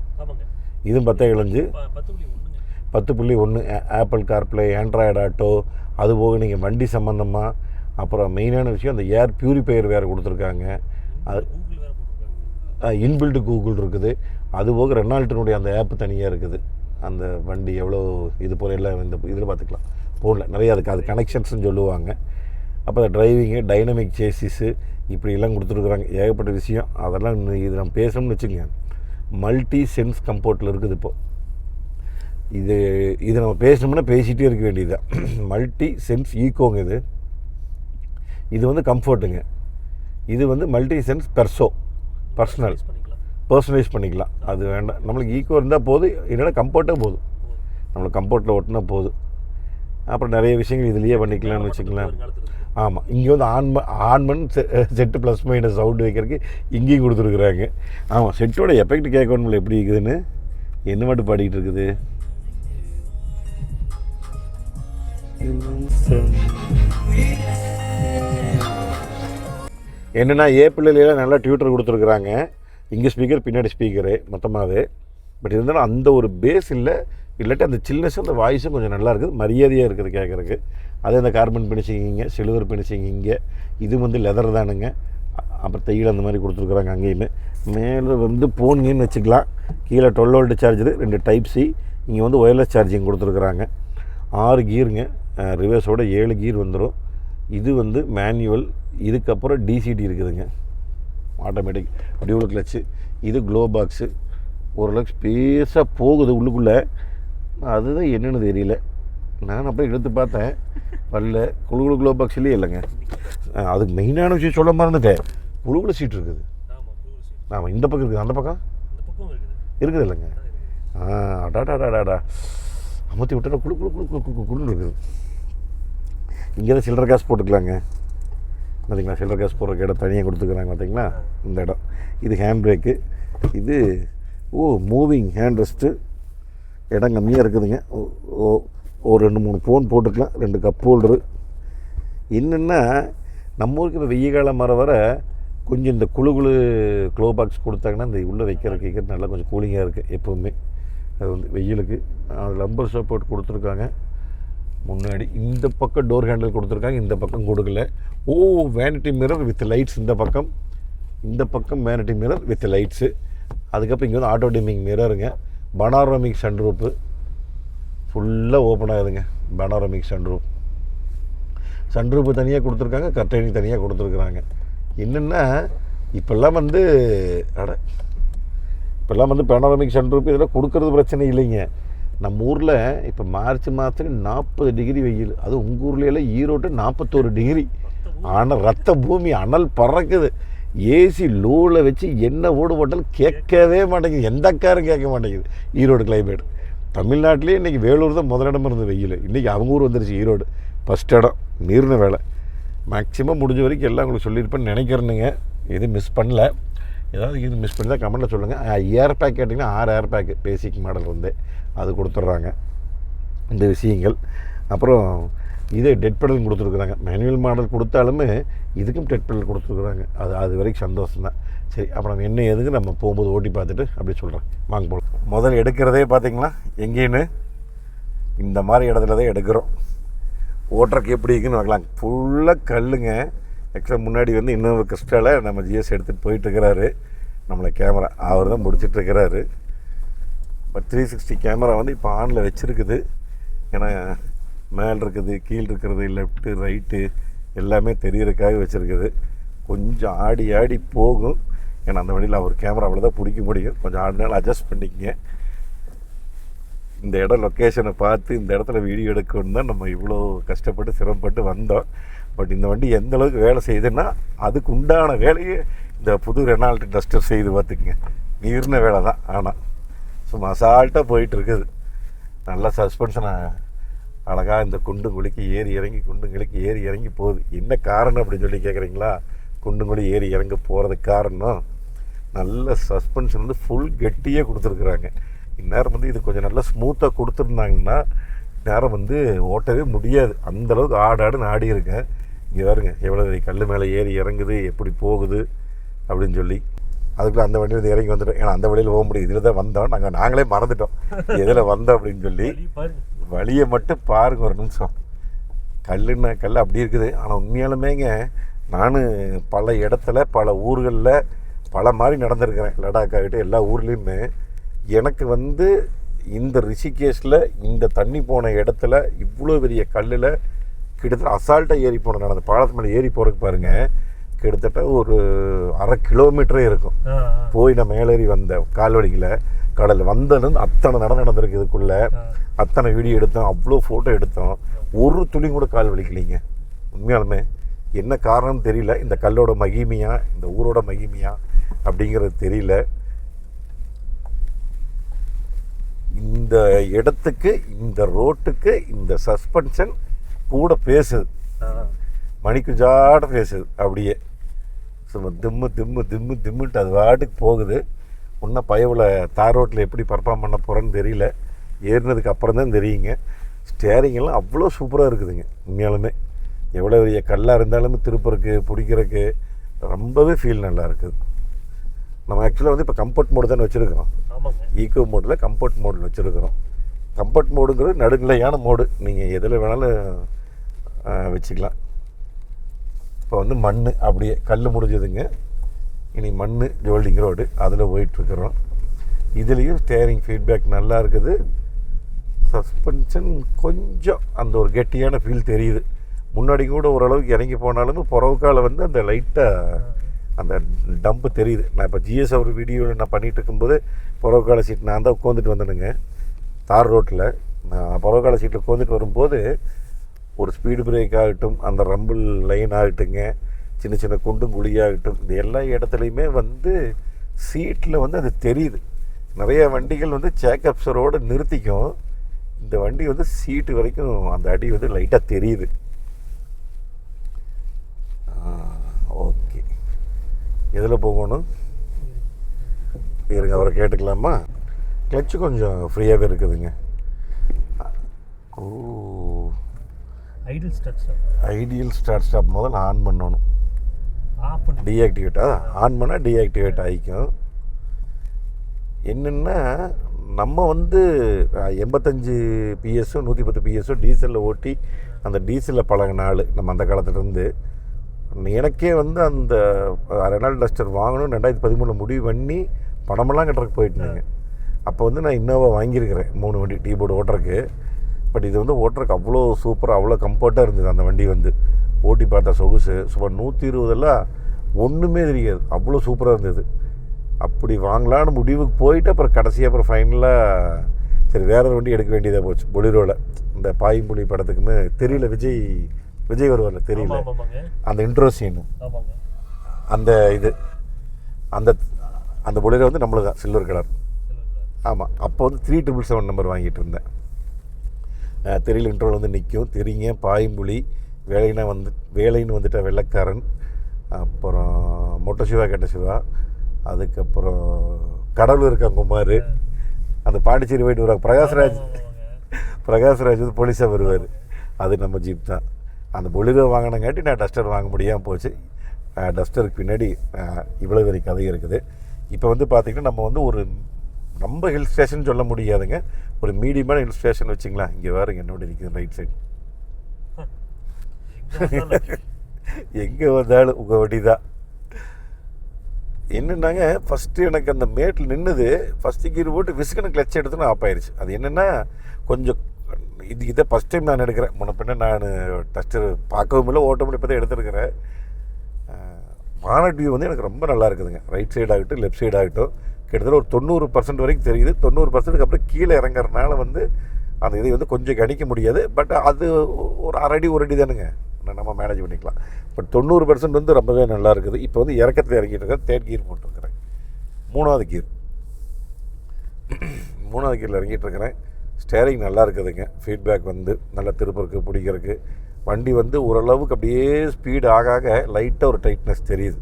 இதுவும் 10.5, 10.1. ஆப்பிள் கார்ப்ளே, ஆண்ட்ராய்டு ஆட்டோ, அது போக நீங்கள் வண்டி சம்மந்தமாக. அப்புறம் மெயினான விஷயம் அந்த ஏர் பியூரிஃபையர் வேறு கொடுத்துருக்காங்க. அது இன்பில்டு கூகுள் இருக்குது. அதுபோக ரெனால்ட்டினுடைய அந்த ஆப் தனியாக இருக்குது. அந்த வண்டி எவ்வளோ இது போல எல்லாம் இந்த இதில் பார்த்துக்கலாம். ஃபோனில் நிறைய அதுக்கு அது கனெக்ஷன்ஸ்னு சொல்லுவாங்க. அப்போ டிரைவிங்கு, டைனமிக் சேசிஸு, இப்படிலாம் கொடுத்துருக்குறாங்க. ஏகப்பட்ட விஷயம். அதெல்லாம் இது நம்ம பேசணும்னு வச்சுக்கோங்க. மல்டி சென்ஸ் கம்ஃபோர்ட்டில் இருக்குது இப்போது. இது நம்ம பேசணும்னா பேசிகிட்டே இருக்க வேண்டியதுதான். மல்டி சென்ஸ் ஈகோங்க இது. இது வந்து கம்ஃபர்ட்டுங்க. இது வந்து மல்டி சென்ஸ் பர்சனலைஸ் பண்ணிக்கலாம். அது வேண்டாம், நம்மளுக்கு ஈகோ இருந்தால் போதும், இல்லைன்னா கம்ஃபர்ட்டாக போதும். நம்மளுக்கு கம்ஃபர்ட்டில் ஓட்டினா போதும். அப்புறம் நிறைய விஷயங்கள் இதுலேயே பண்ணிக்கலாம்னு வச்சுக்கலாம். ஆமாம், இங்கே வந்து ஆன்மன் செட்டு ப்ளஸ் மைனஸ் சவுண்டு வைக்கிறதுக்கு இங்கேயும் கொடுத்துருக்குறாங்க. ஆமாம், செட்டோட எஃபெக்ட் கேட்கணும்ல எப்படி இருக்குதுன்னு. என்ன மட்டும் பாடிக்கிட்டு இருக்குது. என்னென்னா ஏப்பிள்ளையிலாம் நல்லா டியூட்டர் கொடுத்துருக்குறாங்க. இங்கே ஸ்பீக்கர், பின்னாடி ஸ்பீக்கரு மொத்தமாகவே. பட் இருந்தாலும் அந்த ஒரு பேஸ் இல்லை, இல்லாட்டி அந்த சில்னஸ், அந்த வாய்ஸும் கொஞ்சம் நல்லா இருக்குது, மரியாதையாக இருக்குது கேட்குறதுக்கு. அதே அந்த கார்பன் பினிஷிங் இங்கே, சில்வர் பினிஷிங் இங்கே. இது வந்து லெதர் தானுங்க. அப்புறம் தையல் அந்த மாதிரி கொடுத்துருக்குறாங்க அங்கேயுமே. மேலே வந்து ஃபோன்கின்னு வச்சுக்கலாம். கீழே 12 வோல்ட் சார்ஜரு, 2 டைப் சி. இங்கே வந்து ஒயர்லெஸ் சார்ஜிங் கொடுத்துருக்குறாங்க. 6 கீருங்க, ரிவர்ஸோட 7 கீர் வந்துடும். இது வந்து மேனுவல். இதுக்கப்புறம் டிசிடி இருக்குதுங்க, ஆட்டோமேட்டிக் டியூவல் கிளச்சு. இது க்ளோ பாக்ஸு. ஓரளவுக்கு ஸ்பேஸாக போகுது உள்ளுக்குள்ளே. அதுதான் என்னென்னு தெரியல. நான் அப்போ எடுத்து பார்த்தேன், வரல. குழுகுழு க்ளோ பாக்ஸ்லேயே இல்லைங்க. அதுக்கு மெயினான விஷயம் சொல்ல மறந்துட்டேன், குழுகுழு சீட் இருக்குது. ஆமாம், இந்த பக்கம் இருக்குது, அந்த பக்கம் இருக்குது இல்லைங்க. அடாடாடாடா, அமர்த்தி விட்டா குழு குழு குழு குழு குழு குழுன்னு இருக்குது. இங்கே தான் சில்லற காசு போட்டுக்கலாங்க. பார்த்தீங்களா, சில்லற காசு போடுறக்கு இடம் தனியாக கொடுத்துக்கிறாங்க. பார்த்தீங்களா, இந்த இடம். இது ஹேண்ட் பிரேக்கு. இது மூவிங் ஹேண்ட் ரெஸ்ட்டு. இடம் கம்மியாக இருக்குதுங்க. ஒரு 2-3 ஃபோன் போட்டுக்கலாம். 2 கப் ஹோல்டரு. என்னென்னா நம்ம ஊருக்கு இப்போ வெய்ய காலம் வர கொஞ்சம் இந்த குழு க்ளோ பாக்ஸ் கொடுத்தாங்கன்னா இந்த உள்ளே வைக்கிறதுக்கு நல்லா கொஞ்சம் கூலிங்காக இருக்குது எப்போவுமே. அது வந்து வெயிலுக்கு லம்பர் சப்போர்ட் கொடுத்துருக்காங்க. முன்னாடி இந்த பக்கம் டோர் ஹேண்டில் கொடுத்துருக்காங்க, இந்த பக்கம் கொடுக்கல. வேனிட்டி மிரர் வித் லைட்ஸ் இந்த பக்கம். இந்த பக்கம் வேனிட்டி மிரர் வித் லைட்ஸு. அதுக்கப்புறம் இங்கே வந்து ஆட்டோ டிமிங் மிரருங்க. பனாரோமிக் சன்ரூப்பு ஃபுல்லாக ஓப்பன் ஆகுதுங்க. பனாரோமிக் சன்ரூப்பு தனியாக கொடுத்துருக்காங்க, கர்டைனிங் தனியாக கொடுத்துருக்குறாங்க. என்னென்னா இப்போல்லாம் வந்து பனாரோமிக் சன்ரூப் இதெல்லாம் கொடுக்கறது பிரச்சனை இல்லைங்க. நம்ம ஊரில் இப்போ மார்ச் மாதத்துக்கு 40 டிகிரி வெயில். அது உங்கள் ஊர்லையெல்லாம் ஈரோட்டு 41 டிகிரி. ஆனால் ரத்த பூமி அனல் பறக்குது. ஏசி லோவில் வச்சு என்ன ஓடு போட்டாலும் கேட்கவே மாட்டேங்குது. எந்த காரும் கேட்க மாட்டேங்குது. ஈரோடு கிளைமேட். தமிழ்நாட்டிலே இன்றைக்கி வேலூர் தான் முதலிடம் இருந்த வெயில். இன்றைக்கி அவங்க ஊர் வந்துருச்சு ஈரோடு ஃபஸ்ட் இடம். நீர்ன வேலை மேக்ஸிமம் முடிஞ்ச வரைக்கும் எல்லாம் உங்களுக்கு சொல்லியிருப்பேன்னு நினைக்கிறேனுங்க. எதுவும் மிஸ் பண்ணல. ஏதாவது இது மிஸ் பண்ணி தான் கமெண்ட்டில் சொல்லுங்கள். ஏர் பேக் கேட்டிங்கன்னா 6 ஏர் பேக்கு பேசிக் மாடல் வந்து அது கொடுத்துட்றாங்க. இந்த விஷயங்கள். அப்புறம் இது டெட் பெடல் கொடுத்துருக்குறாங்க. மேனுவல் மாடல் கொடுத்தாலுமே இதுக்கும் டெட் பெடல் கொடுத்துருக்குறாங்க. அது வரைக்கும் சந்தோஷம்தான். சரி, அப்புறம் நம்ம என்ன எதுக்கு நம்ம போகும்போது ஓட்டி பார்த்துட்டு அப்படி சொல்கிறேன். வாங்க போகலாம். முதல்ல எடுக்கிறதே பார்த்திங்களா எங்கேன்னு இந்த மாதிரி இடத்துல தான் எடுக்கிறோம். ஓட்டுறக்கு எப்படி இருக்குன்னு பார்க்கலாம். ஃபுல்லாக கல்லுங்க. ஆக்சுவலாக முன்னாடி வந்து இன்னொரு கிறிஸ்டாவில் நம்ம ஜிஎஸ் எடுத்துகிட்டு போயிட்டுருக்கிறாரு. நம்மளை கேமரா அவர் தான் முடிச்சிட்ருக்கிறாரு. பட் 360 கேமரா வந்து இப்போ ஆனில் வச்சுருக்குது. ஏன்னா மேலே இருக்குது, கீழே இருக்கிறது, லெஃப்ட்டு ரைட்டு எல்லாமே தெரியறதுக்காக வச்சுருக்குது. கொஞ்சம் ஆடி போகும். ஏன்னா அந்த வழியில் அவர் கேமரா அவ்வளோதான் பிடிக்க முடியும். கொஞ்சம் ஆடினாலும் அட்ஜஸ்ட் பண்ணிக்கங்க. இந்த இடம் லொக்கேஷனை பார்த்து இந்த இடத்துல வீடியோ எடுக்கணும் தான் நம்ம இவ்வளோ கஷ்டப்பட்டு சிரமப்பட்டு வந்தோம். பட் இந்த வண்டி எந்த அளவுக்கு வேலை செய்யுதுன்னா அதுக்கு உண்டான வேலையை இந்த புது ரெனால்ட் டஸ்டர் செய்து பார்த்துக்குங்க. நீர்ன வேலை தான், ஆனால் சும்மா அசால்ட்டாக போயிட்டுருக்குது. நல்லா சஸ்பென்ஷனை அழகாக இந்த குண்டுங்குழிக்கு ஏறி இறங்கி குண்டுங்குழிக்கு ஏறி இறங்கி போகுது. என்ன காரணம் அப்படின்னு சொல்லி கேட்குறீங்களா? குண்டுங்குழி ஏறி இறங்க போகிறதுக்கு காரணம் நல்ல சஸ்பென்ஷன் வந்து ஃபுல் கெட்டியாக கொடுத்துருக்குறாங்க. இந்நேரம் வந்து இது கொஞ்சம் நல்லா ஸ்மூத்தாக கொடுத்துருந்தாங்கன்னா நேரம் வந்து ஓட்டவே முடியாது. அந்தளவுக்கு ஆடாடுன்னு ஆடி இருக்கேன். இங்கே பாருங்க எவ்வளோ கல் மேலே ஏறி இறங்குது, எப்படி போகுது அப்படின்னு சொல்லி. அதுக்குள்ளே அந்த வண்டியில் வந்து இறங்கி வந்துட்டோம். ஏன்னா அந்த வழியில் போக முடியும், இதில் தான் வந்தோம். நாங்களே மறந்துட்டோம் எதில் வந்தோம் அப்படின்னு சொல்லி. வழியை மட்டும் பாருங்க ஒரு நிமிஷம். கல்லுன்னா கல் அப்படி இருக்குது. ஆனால் உண்மையாலுமேங்க நான் பல இடத்துல பல ஊர்களில் பல மாதிரி நடந்திருக்கிறேன். லடாக் ஆகிட்டு எல்லா ஊர்லேயுமே எனக்கு வந்து இந்த ரிஷிகேஷில் இந்த தண்ணி போன இடத்துல இவ்வளோ பெரிய கல்லில் கிட்டத்தட்ட அசால்ட்டாக ஏறி போனேன். நான் அந்த பாலத்து மேலே ஏறி போகிறதுக்கு பாருங்கள் கிட்டத்தட்ட ஒரு 1/2 கிலோமீட்டரே இருக்கும். போய் நான் மேலேறி வந்தேன் கால்வழியில் கடலில் வந்ததுன்னு அத்தனை நடந்திருக்கு. இதுக்குள்ளே அத்தனை வீடியோ எடுத்தோம், அவ்வளோ ஃபோட்டோ எடுத்தோம். ஒரு துளி கூட கால் வலிக்கலைங்க. உண்மையாலுமே என்ன காரணம்னு தெரியல. இந்த கல்லோட மகிமையா இந்த ஊரோட மகிமையா அப்படிங்கிறது தெரியல. இந்த இடத்துக்கு இந்த ரோட்டுக்கு இந்த சஸ்பென்ஷன் கூட பேசுது, மணிக்கு ஜாட பேசுது. அப்படியே சும்மா திம்மு திம்மு திம்மு திம்முட்டு அது வாட்டுக்கு போகுது. இன்னும் பயவில் தார் ரோட்டில் எப்படி பர்ஃபார்ம் பண்ண போகிறேன்னு தெரியல. ஏறினதுக்கு அப்புறம் தான் தெரியுங்க. ஸ்டேரிங்கெல்லாம் அவ்வளோ சூப்பராக இருக்குதுங்க. உண்மையாலுமே எவ்வளோ பெரிய கல்லாக இருந்தாலுமே திருப்பறக்கு பிடிக்கிறதுக்கு ரொம்பவே ஃபீல் நல்லா இருக்குது. நம்ம ஆக்சுவலாக வந்து இப்போ கம்ஃபர்ட் மோடு தானே வச்சுருக்கிறோம். ஈக்கோ மோடில் கம்ஃபர்ட் மோடில் வச்சுருக்கிறோம். கம்ஃபர்ட் மோடுங்கிறது நடுநிலையான மோடு, நீங்கள் எதில் வேணாலும் வச்சுக்கலாம். இப்போ வந்து மண் அப்படியே கல் முடிஞ்சதுங்க. இனி மண் ஜோல்டிங் ரோடு அதில் போயிட்டுருக்குறோம். இதுலேயும் ஸ்டேரிங் ஃபீட்பேக் நல்லா இருக்குது. சஸ்பென்ஷன் கொஞ்சம் அந்த ஒரு கெட்டியான ஃபீல் தெரியுது. முன்னாடி கூட ஓரளவுக்கு இறங்கி போனாலும் புறவுக்கால வந்து அந்த லைட்டாக அந்த டம்ப்பு தெரியுது. நான் இப்போ ஜிஎஸ் ஒரு வீடியோவில் நான் பண்ணிகிட்டு இருக்கும்போது புறவுக்கால சீட் நான் தான் உட்காந்துட்டு வந்தேனுங்க தார் ரோட்டில். நான் புறவுக்கால சீட்டில் உட்காந்துட்டு வரும்போது ஒரு ஸ்பீடு பிரேக் ஆகட்டும், அந்த ரம்பிள் லைன் ஆகட்டுங்க, சின்ன சின்ன குண்டும் குழியாகட்டும், இந்த எல்லா இடத்துலையுமே வந்து சீட்டில் வந்து அது தெரியுது. நிறைய வண்டிகள் வந்து சேக்கப்ஸரோடு நிறுத்திக்கும். இந்த வண்டி வந்து சீட்டு வரைக்கும் அந்த அடி வந்து லைட்டாக தெரியுது. ஓகே, எதில் போகணும் இருங்க, அவரை கேட்டுக்கலாமா? கிளச்சு கொஞ்சம் ஃப்ரீயாகவே இருக்குதுங்க. ஓ, ஐடியல் ஸ்டார்ட் ஸ்டாப் முதல்ல ஆன் பண்ணணும். டீஆக்டிவேட்டாக ஆன் பண்ணால் டீஆக்டிவேட் ஆகிக்கும். என்னென்னா நம்ம வந்து 85 PS 110 PS டீசலில் ஓட்டி அந்த டீசலில் பழகின ஆள் நம்ம அந்த காலத்துலேருந்து. எனக்கே வந்து அந்த ரெனால்ட் டஸ்டர் வாங்கணும் 2013 முடிவு பண்ணி பணமெல்லாம் கட்டுறதுக்கு போயிட்டுருங்க. அப்போ வந்து நான் இன்னோவா வாங்கியிருக்கிறேன் 3 வண்டி டீ போர்டு ஓட்டுறதுக்கு. பட் இது வந்து ஓட்டுறதுக்கு அவ்வளோ சூப்பராக அவ்வளோ கம்ஃபர்ட்டாக இருந்தது. அந்த வண்டி வந்து ஓட்டி பார்த்தா சொகுசு சுமார் 120 ஒன்றுமே தெரியாது, அவ்வளோ சூப்பராக இருந்தது. அப்படி வாங்கலான்னு முடிவுக்கு போயிட்டு அப்புறம் கடைசியாக அப்புறம் ஃபைனலாக சரி வேற ஒரு வண்டி எடுக்க வேண்டியதாக போச்சு. பொலிரோவில் இந்த பாயும்புலி படத்துக்குமே தெரியல, விஜய் வருவார்ல தெரியல, அந்த இன்ட்ரோ சீனு அந்த இது அந்த அந்த பொலிரோ வந்து நம்மளுக்கு தான் சில்வர் கலர். ஆமாம், அப்போ வந்து 3777 நம்பர் வாங்கிட்டு இருந்தேன். தெரியல இன்ட்ரோவில் வந்து நிற்கும் தெரியுங்க. பாயும்புலி வேலைன்னு வந்துட்டா வெள்ளக்காரன், அப்புறம் மொட்டை சிவா கெட்ட சிவா, அதுக்கப்புறம் கடவுள் இருக்கான் குமார், அந்த பாண்டிச்சேரி போயிட்டு வருவாங்க பிரகாஷ்ராஜ் வந்து போலீஸாக வருவார். அது நம்ம ஜீப் தான். அந்த பொலிரோ வாங்கினங்காட்டி நான் டஸ்டர் வாங்க முடியாமல் போச்சு. டஸ்டருக்கு பின்னாடி இவ்வளோ பெரிய கதை இருக்குது. இப்போ வந்து பார்த்திங்கன்னா நம்ம வந்து ஒரு ரொம்ப ஹில் ஸ்டேஷன் சொல்ல முடியாதுங்க, ஒரு மீடியமான ஹில் ஸ்டேஷன் வச்சுங்களா. இங்கே வேறுங்க என்னோட நிற்கிது ரைட் சைடு. எங்கே வந்தாலும் உங்கள் வண்டி தான். என்னென்னாங்க ஃபஸ்ட்டு எனக்கு அந்த மேட்டில் நின்றுது, ஃபஸ்ட்டு கீர் போட்டு விசுக்குன்னு கிளச் எடுத்துன்னு ஆஃப் ஆயிடுச்சு. அது என்னென்னா கொஞ்சம் இதை ஃபஸ்ட் டைம் நான் எடுக்கிறேன். முன்ன பின்ன நான் டஸ்டர் பார்க்கவும் இல்லை, ஓட்டமும் இப்போ தான் எடுத்துருக்கிறேன். பானட் வியூ வந்து எனக்கு ரொம்ப நல்லா இருக்குதுங்க. ரைட் சைடு ஆகட்டும் லெஃப்ட் சைடு ஆகட்டும் கிட்டத்தட்ட ஒரு 90% வரைக்கும் தெரியுது. 90%க்கு அப்புறம் கீழே இறங்குறதுனால வந்து அந்த இதை வந்து கொஞ்சம் கணிக்க முடியாது. பட் அது ஒரு அரை அடி ஒரு அடி தானுங்க, நம்ம மேனேஜ் பண்ணிக்கலாம். பட் 90% வந்து ரொம்பவே நல்லா இருக்குது. இப்போ வந்து இறக்கத்தில் இறங்கிட்டு இருக்கேன். 3rd கியர் போட்டிருக்கிறேன். 3வது கியரில் இறங்கிட்டு இருக்கிறேன். ஸ்டேரிங் நல்லா இருக்குதுங்க. ஃபீட்பேக் வந்து நல்லா திருப்பறக்கு பிடிக்கிறதுக்கு வண்டி வந்து ஓரளவுக்கு அப்படியே ஸ்பீடு ஆக லைட்டாக ஒரு டைட்னஸ் தெரியுது.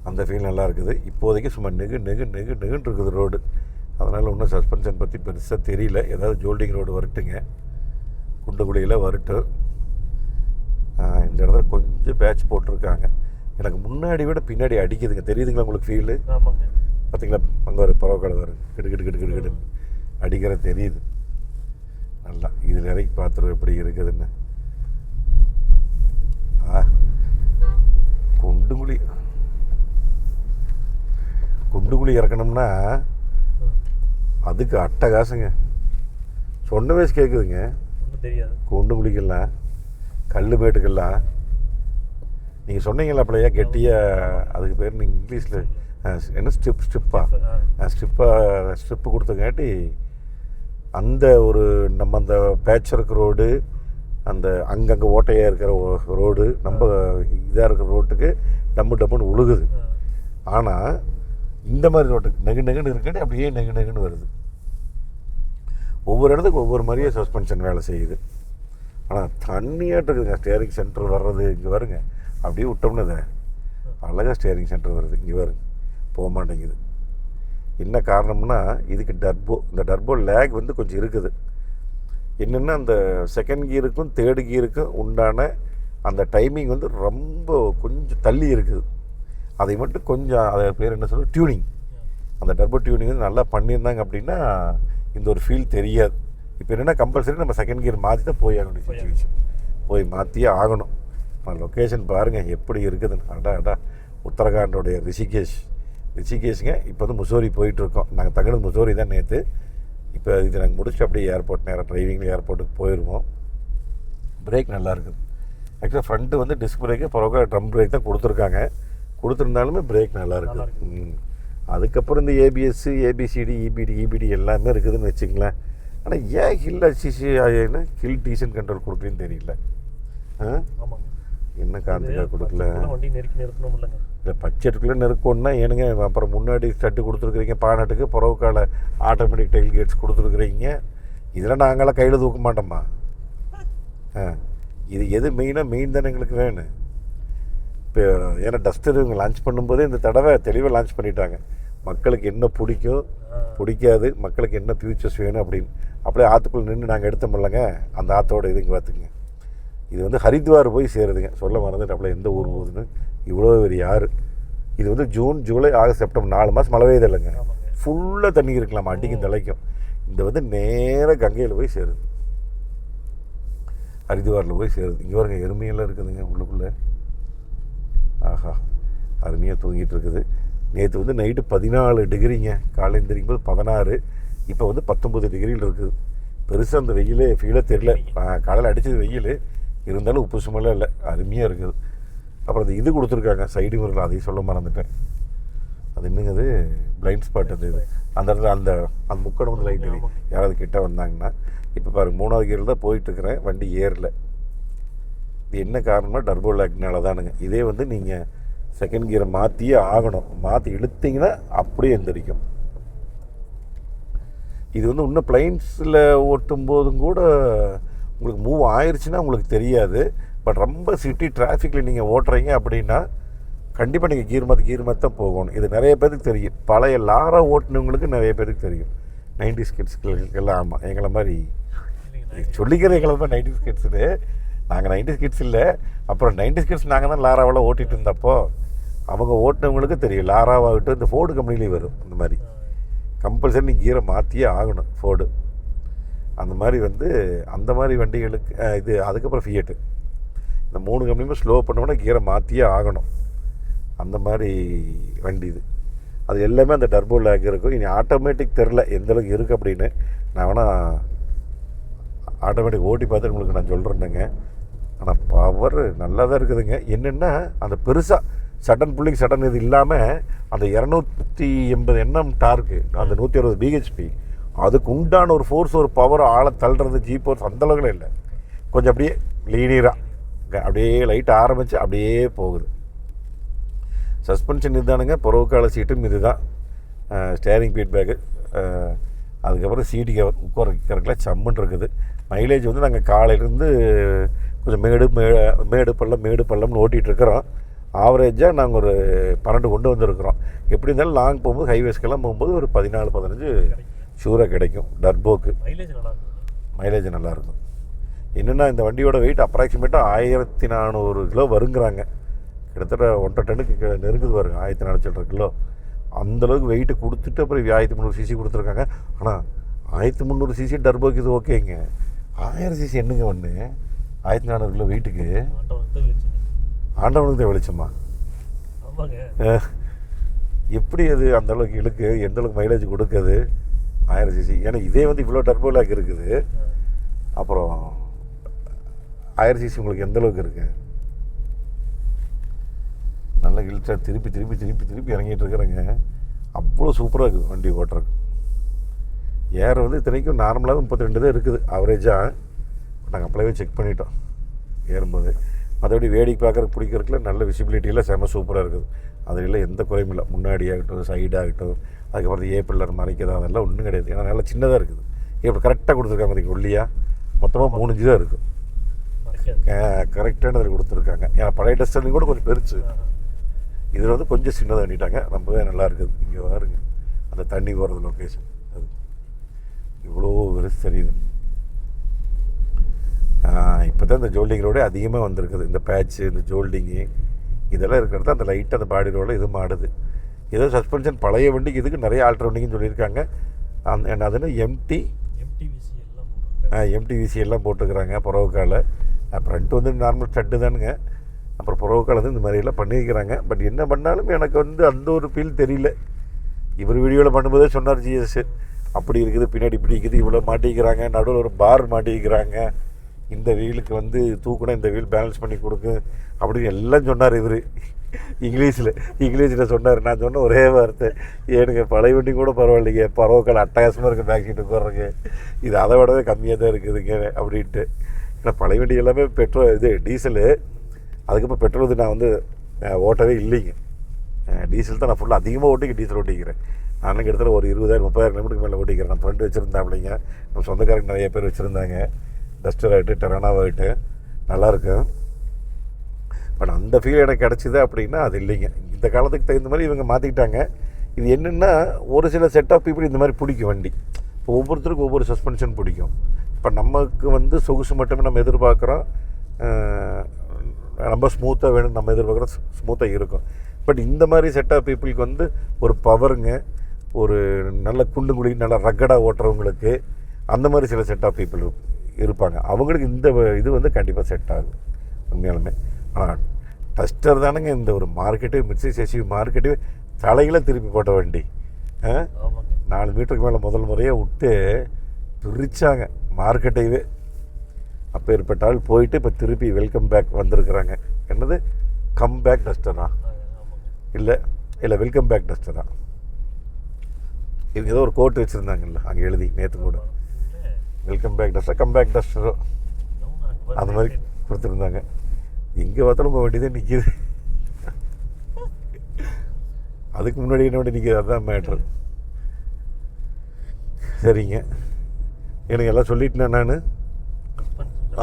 அந்த ஃபீல் நல்லா இருக்குது. இப்போதைக்கு சும்மா நெகுன்னு இருக்குது ரோடு. அதனால் இன்னும் சஸ்பென்ஷன் பற்றி பெருசாக தெரியல. ஏதாவது ஜோல்டிங் ரோடு வரட்டுங்க, குண்டுக்குழியில் வரட்டும். இந்த இடத்துல கொஞ்சம் பேட்ச் போட்டிருக்காங்க. எனக்கு முன்னாடி விட பின்னாடி அடிக்குதுங்க. தெரியுதுங்களா உங்களுக்கு ஃபீலு? பார்த்தீங்களா, அங்கே ஒரு பறவைக்கடை வரும், கிடு அடிக்கிற தெரியுது நல்லா. இதில் இறக்கி பார்த்துருவோம் எப்படி இருக்குதுன்னு. குண்டுக்குழி இறக்கணும்னா அதுக்கு அட்டகாசங்க. சொன்ன வயசு கேட்குதுங்க. தெரியாது குண்டுக்குழிக்கெல்லாம் கல் மேட்டுக்கெல்லாம் நீங்கள் சொன்னீங்களா அப்படியா கெட்டியாக, அதுக்கு பேர் நீங்கள் இங்கிலீஷில் என்ன ஸ்ட்ரிப்பு கொடுத்தங்காட்டி அந்த ஒரு நம்ம அந்த பேச்சருக்கு ரோடு, அந்த அங்கங்கே ஓட்டையாக இருக்கிற ரோடு, நம்ம இதாக இருக்கிற ரோட்டுக்கு டம்முன்னு உழுகுது. ஆனால் இந்த மாதிரி ரோட்டுக்கு நெகுன்னு இருக்காட்டி அப்படியே நெகுன்னு வருது. ஒவ்வொரு இடத்துக்கு ஒவ்வொரு மாதிரியே சஸ்பென்ஷன் வேலை செய்யுது. ஆனால் தண்ணியாட்டு இருக்குதுங்க. ஸ்டேரிங் சென்டர் வர்றது இங்கே வருங்க. அப்படியே விட்டோம்னு அழகாக ஸ்டேரிங் சென்டர் வருது. இங்கே வருங்க, போக மாட்டேங்குது. என்ன காரணம்னா இதுக்கு இந்த டர்போ லேக் வந்து கொஞ்சம் இருக்குது. என்னென்னா அந்த 2nd கியருக்கும் 3rd கியருக்கும் உண்டான அந்த டைமிங் வந்து ரொம்ப கொஞ்சம் தள்ளி இருக்குது. அதை மட்டும் கொஞ்சம், அதை பேர் என்ன சொல்ல, டியூனிங். அந்த டர்போ டியூனிங் வந்து நல்லா பண்ணியிருந்தாங்க அப்படின்னா இந்த ஒரு ஃபீல் தெரியாது. இப்போ என்னென்னா கம்பல்சரி நம்ம 2nd கியர் மாற்றி தான் போய் ஆகணும். சிச்சுவேஷன் போய் மாற்றியே ஆகணும். லொக்கேஷன் பாருங்கள் எப்படி இருக்குதுன்னு. அடா உத்தரகாண்டோடைய ரிஷிகேஷுங்க. இப்போ வந்து முசோரி போயிட்டுருக்கோம். நாங்கள் தங்கினது முசோரி தான் நேற்று. இப்போ இது நாங்கள் முடிச்சுட்டு அப்படியே ஏர்போர்ட் நேராக டிரைவிங்கில் ஏர்போர்ட்டுக்கு போயிடுவோம். பிரேக் நல்லா இருக்குது. ஆக்சுவலாக ஃப்ரண்ட்டு வந்து டிஸ்க் பிரேக்கு, பிறகு ட்ரம் பிரேக் தான் கொடுத்துருந்தாலுமே பிரேக் நல்லா இருக்குது. அதுக்கப்புறம் இந்த ஏபிஎஸ், ஏபிசிடி, இபிடி எல்லாமே இருக்குதுன்னு வச்சுங்களேன். ஆனால் ஏன் ஹில் டீசன்ட் கண்ட்ரோல் கொடுக்குறேன்னு தெரியல. என்ன காரணத்துக்காக கொடுக்கல? இல்லை பட்ஜெட்டுக்குள்ளே நெருக்கணும்னா ஏனுங்க அப்புறம் முன்னாடி ஸ்டட்டு கொடுத்துருக்குறீங்க, பானட்டுக்கு புறவுக்கால ஆட்டோமேட்டிக் டெயில் கேட்ஸ் கொடுத்துருக்குறீங்க. இதெல்லாம் நாங்களாம் கையில் தூக்க மாட்டோம்மா. இது எது மெயின் தானே எங்களுக்கு வேணும். இப்போ ஏன்னா டஸ்டர் இவங்க லான்ச் பண்ணும்போதே இந்த தடவை தெளிவாக லான்ச் பண்ணிட்டாங்க. மக்களுக்கு என்ன பிடிக்காது, மக்களுக்கு என்ன ஃபியூச்சர்ஸ் வேணும் அப்படின்னு. அப்படியே ஆற்றுக்குள்ளே நின்று நாங்கள் எடுத்தோம்லங்க, அந்த ஆற்றோட இது இங்கே பார்த்துக்குங்க. இது வந்து ஹரித்வார் போய் சேருதுங்க. சொல்ல மறந்துட்டு அப்படியே எந்த ஊர் போகுதுன்னு. இவ்வளோ பெரிய ஆறு. இது வந்து ஜூன், ஜூலை, ஆகஸ்ட், செப்டம்பர் 4 மாதம் மழை பெய்யுது இல்லைங்க. ஃபுல்லாக தண்ணி இருக்கலாம், அடிக்கும் தலைக்கும். இந்த வந்து நேராக கங்கையில் போய் சேருது, ஹரித்வாரில் போய் சேருது. இங்கே பாருங்க எருமையெல்லாம் இருக்குதுங்க உள்ளுக்குள்ளே. ஆஹா, அருமையாக தூங்கிட்டு இருக்குது. நேற்று வந்து நைட்டு 14 டிகிரிங்க. காலையில் எழுந்திரிக்கும் போது 16, இப்போ வந்து 19 டிகிரியில் இருக்குது. பெருசாக அந்த வெயிலே ஃபீலாக தெரியல. காலையில் அடித்தது வெயில் இருந்தாலும் உப்பு சுமெல்லாம் இல்லை, அருமையாக இருக்குது. அப்புறம் அந்த இது கொடுத்துருக்காங்க சைடு மிரரில், அதையும் சொல்ல மறந்துட்டேன். அது என்னங்க, அது பிளைண்ட் ஸ்பாட். அது இது அந்த இடத்துல அந்த முக்கடம் வந்து லைட் யாராவது கிட்டே வந்தாங்கன்னா. இப்போ பாருங்கள் 3வது கியரில் தான் போயிட்டுருக்கிறேன், வண்டி ஏறல. இது என்ன காரணம்னா டர்போ லேக்னால தானுங்க. இதே வந்து நீங்கள் 2nd கியரை மாற்றியே ஆகணும். மாற்றி இழுத்திங்கன்னா அப்படியே எந்திரிக்கும். இது வந்து இன்னும் பிளைன்ஸில் ஓட்டும் போதும் கூட உங்களுக்கு மூவ் ஆயிடுச்சுன்னா உங்களுக்கு தெரியாது. பட் ரொம்ப சிட்டி டிராஃபிக்கில் நீங்கள் ஓட்டுறீங்க அப்படின்னா கண்டிப்பாக நீங்கள் கீர் மாற்றி தான் போகணும். இது நிறைய பேருக்கு தெரியும். பழைய லாரா ஓட்டுனவங்களுக்கு நிறைய பேருக்கு தெரியும். 90s கிட்ஸ்களுக்கெல்லாம். ஆமாம், எங்களை மாதிரி சொல்லிக்கிற எங்களை மாதிரி 90s கிட்ஸு. நாங்கள் 90s கிட்ஸ் இல்லை. அப்புறம் 90s கிட்ஸ் நாங்கள் தான் லாராவெல்லாம் ஓட்டிகிட்டு இருந்தப்போ அவங்க ஓட்டினவங்களுக்கு தெரியும். லாராவாகட்டும் இந்த ஃபோர்டு கம்பெனிலேயும் வரும் இந்த மாதிரி. கம்பல்சரி நீங்கள் கீரை மாற்றியே ஆகணும் ஃபோர்டு. அந்த மாதிரி வந்து அந்த மாதிரி வண்டிகளுக்கு இது. அதுக்கப்புறம் ஃபியட்டு, இந்த 3 கம்பெனியுமே ஸ்லோ பண்ணோம்னா கீரை மாற்றியே ஆகணும். அந்த மாதிரி வண்டி இது. அது எல்லாமே அந்த டர்போ லேக் இருக்கும். இனி ஆட்டோமேட்டிக் தெரில எந்தளவுக்கு இருக்குது அப்படின்னு. நான் வேணால் ஆட்டோமேட்டிக் ஓட்டி பார்த்துட்டு உங்களுக்கு நான் சொல்கிறேன்னுங்க. ஆனால் பவர் நல்லா தான் இருக்குதுங்க. என்னென்னா அந்த பெருசாக சடன் புல்லிங் சடன் இது இல்லாமல் அந்த 280 NM டார்க்கு, அந்த 160 பிஹெச்பி, அதுக்கு உண்டான ஒரு ஃபோர்ஸ், ஒரு பவர், ஆளை தள்ளுறது ஜீப் ஃபோர்ஸ் அந்த அளவுக்கு இல்லை. கொஞ்சம் அப்படியே லீனியராக அப்படியே லைட் ஆரம்பித்து அப்படியே போகுது. சஸ்பென்ஷன் இதுதானுங்க. புறவுக்கால சீட்டும் இது தான். ஸ்டேரிங் ஃபீட்பேக்கு, அதுக்கப்புறம் சீட்டு கவர் உட்காரக்கெல்லாம் சம்முன்னு இருக்குது. மைலேஜ் வந்து நாங்கள் காலையிலேருந்து கொஞ்சம் மேடு பள்ளம்னு ஓட்டிகிட்ருக்குறோம். ஆவரேஜாக நாங்கள் ஒரு 12 கொண்டு வந்திருக்கிறோம். எப்படி இருந்தாலும் லாங் போகும்போது ஹைவேஸ்க்கெல்லாம் போகும்போது ஒரு 14-15 ஷூராக கிடைக்கும். டர்போக்கு மைலேஜ் நல்லாயிருக்கும். என்னென்னா இந்த வண்டியோட வெயிட் அப்ராக்சிமேட்டாக 1400 கிலோ வருங்கிறாங்க. கிட்டத்தட்ட 1.5 டன்னுக்கு நெருங்குது பாருங்க. 1400 கிலோ அந்தளவுக்கு வெயிட்டு கொடுத்துட்டு அப்புறம் 1300 சிசி கொடுத்துருக்காங்க. ஆனால் 1300 சிசி டர்போக்கு இது ஓகேங்க. 1000 சிசி என்னங்க ஒன்று 1400 கிலோ வெயிட்டுக்கு ஆண்டவனுக்கு தான் வெளிச்சமா? எப்படி அது அந்தளவுக்கு இழுக்கு, எந்தளவுக்கு மைலேஜ் கொடுக்குது 1000 சிசி? ஏன்னா இதே வந்து இவ்வளோ டர்போ லாக் இருக்குது. அப்புறம் 1000 சிசி உங்களுக்கு எந்தளவுக்கு இருக்குது? நல்லா இழுச்சா திருப்பி இறங்கிட்டு இருக்கிறேங்க. அவ்வளோ சூப்பராக இருக்குது வண்டி ஓட்டுறதுக்கு. ஏர் வந்து இத்தனைக்கும் நார்மலாக 32 தான் இருக்குது ஆவரேஜாக. நாங்கள் அப்பளவே செக் பண்ணிட்டோம் ஏறும்போது. மற்றபடி வேடிக்கை பார்க்குறதுக்கு பிடிக்கிறதுக்குல நல்ல விசிபிலிட்டியில் செம சூப்பராக இருக்குது. அதில் எந்த குறையும் இல்லை. முன்னாடி ஆகட்டும், சைடாகட்டும், அதுக்கப்புறம் ஏ பில்லர் மறைக்கிறது அதெல்லாம் ஒன்றும் கிடையாது. ஏன்னா நல்லா சின்னதாக இருக்குது. இப்போ கரெக்டாக கொடுத்துருக்காங்க. அதுக்கு ஒல்லியாக மொத்தமாக 3 இன்ச்சு தான் இருக்குது. கரெக்டானதில் கொடுத்துருக்காங்க. ஏன்னா பழைய டஸ்டர்லையும் கூட கொஞ்சம் பெருசு, இதில் வந்து கொஞ்சம் சின்னதாக பண்ணிட்டாங்க. ரொம்பவே நல்லா இருக்குது. இங்கே பாருங்க அந்த தண்ணி போகிறது லொக்கேஷன், அது இவ்வளோ பெருசு தெரியுது. இப்போ தான் இந்த ஜோல்டிங் ரோடே அதிகமாக வந்திருக்குது. இந்த பேட்ச்சு, இந்த ஜோல்டிங்கு இதெல்லாம் இருக்கிறது அந்த லைட்டாக அந்த பாடி ரோடில் இது மாடுது. ஏதோ சஸ்பென்ஷன் பழைய வண்டிக்கு இதுக்கு நிறைய ஆல்ட்ரவுண்டிங்னு சொல்லியிருக்காங்க. அதுன்னு எம்டிவிசி எல்லாம் போட்டுக்கிறாங்க. புறவுக்கால ஃப்ரண்ட் வந்து நார்மல் ஸ்டட்டு தானுங்க. அப்புறம் புறவுக்கால வந்து இந்த மாதிரியெல்லாம் பண்ணியிருக்கிறாங்க. பட் என்ன பண்ணாலும் எனக்கு வந்து அந்த ஒரு ஃபீல் தெரியல. இவர் வீடியோவில் பண்ணும்போதே சொன்னார் ஜிஎஸ் அப்படி இருக்குது, பின்னாடி இப்படி இருக்குது, இவ்வளோ மாட்டிக்கிறாங்க, நடுவில் ஒரு பார் மாட்டிக்கிறாங்க, இந்த வீலுக்கு வந்து தூக்குனா இந்த வீல் பேலன்ஸ் பண்ணி கொடுக்கு அப்படின்னு எல்லாம் சொன்னார் இவர். இங்கிலீஷில் சொன்னார். நான் சொன்ன ஒரே வார்த்தை, எனக்கு பழைய வண்டி கூட பரவாயில்லைங்க, பரவாயில்ல அட்டகாசமாக இருக்குது, பேக் சீட்டு உட்கார்றங்க, இது அதை விடவே கம்மியாக தான் இருக்குதுங்க அப்படின்ட்டு. ஏன்னா பழைய வண்டி எல்லாமே இது டீசலு. அதுக்கப்புறம் பெட்ரோல் இது நான் வந்து ஓட்டவே இல்லைங்க. டீசல் தான் நான் ஃபுல்லாக அதிகமாக டீசல் ஓட்டிக்கிறேன். நான் கிட்டத்தட்ட ஒரு 20,000-30,000 கிலோமீட்டருக்கு மேலே ஓட்டிக்கிறேன். நான் ஃப்ரெண்டு வச்சுருந்தாப்பிள்ளைங்க, நம்ம சொந்தக்காரங்க நிறைய பேர் வச்சுருந்தாங்க. டஸ்டர் ஆகிட்டு டெரானாவாகிட்டு நல்லாயிருக்கும். பட் அந்த ஃபீல் எனக்கு கிடச்சிது அப்படின்னா அது இல்லைங்க. இந்த காலத்துக்கு தகுந்த மாதிரி இவங்க மாற்றிக்கிட்டாங்க. இது என்னென்னா ஒரு சில செட் ஆஃப் பீப்புள் இந்த மாதிரி பிடிக்கும் வண்டி. இப்போ ஒவ்வொருத்தருக்கும் ஒவ்வொரு சஸ்பென்ஷன் பிடிக்கும். இப்போ நமக்கு வந்து சொகுசு மட்டுமே நம்ம எதிர்பார்க்குறோம், ரொம்ப ஸ்மூத்தாக வேணும் நம்ம எதிர்பார்க்குறோம், ஸ்மூத்தாக இருக்கும். பட் இந்த மாதிரி செட் ஆஃப் பீப்புளுக்கு வந்து ஒரு பவருங்க, ஒரு நல்ல குண்டுங்குழி நல்லா ரக்கடாக ஓட்டுறவங்களுக்கு அந்த மாதிரி சில செட் ஆஃப் பீப்புள் இருப்பாங்க. அவங்களுக்கு இந்த இது வந்து கண்டிப்பாக செட் ஆகும் உண்மையாலுமே. ஆனால் டஸ்டர் தானுங்க இந்த ஒரு மார்க்கெட்டு, மிட்சிஸ் எஸ்யூவி மார்க்கெட்டு தலையில திருப்பி போட்ட வண்டி. 4 மீட்டருக்கு மேலே முதல் முறையாக விட்டு பிரித்தாங்க மார்க்கெட்டையவே. அப்பேற்பட்டால் போயிட்டு இப்போ திருப்பி வெல்கம் பேக் வந்திருக்கிறாங்க. என்னது கம் பேக் டஸ்டரா? இல்லை வெல்கம் பேக் டஸ்டரா? இவங்க ஏதோ ஒரு கோட் வச்சுருந்தாங்கல்ல அங்கே எழுதி நேற்று கூட, welcome back Duster, come back டஸ்டரோ அந்த மாதிரி கொடுத்துருந்தாங்க. எங்கே பார்த்தாலும் உங்கள் வண்டி தான் நிற்கிது. அதுக்கு முன்னாடி என்ன வண்டி நிற்கிது, அதுதான் மேட்ரு. சரிங்க, எனக்கு எல்லாம் சொல்லிட்டேன் நான்.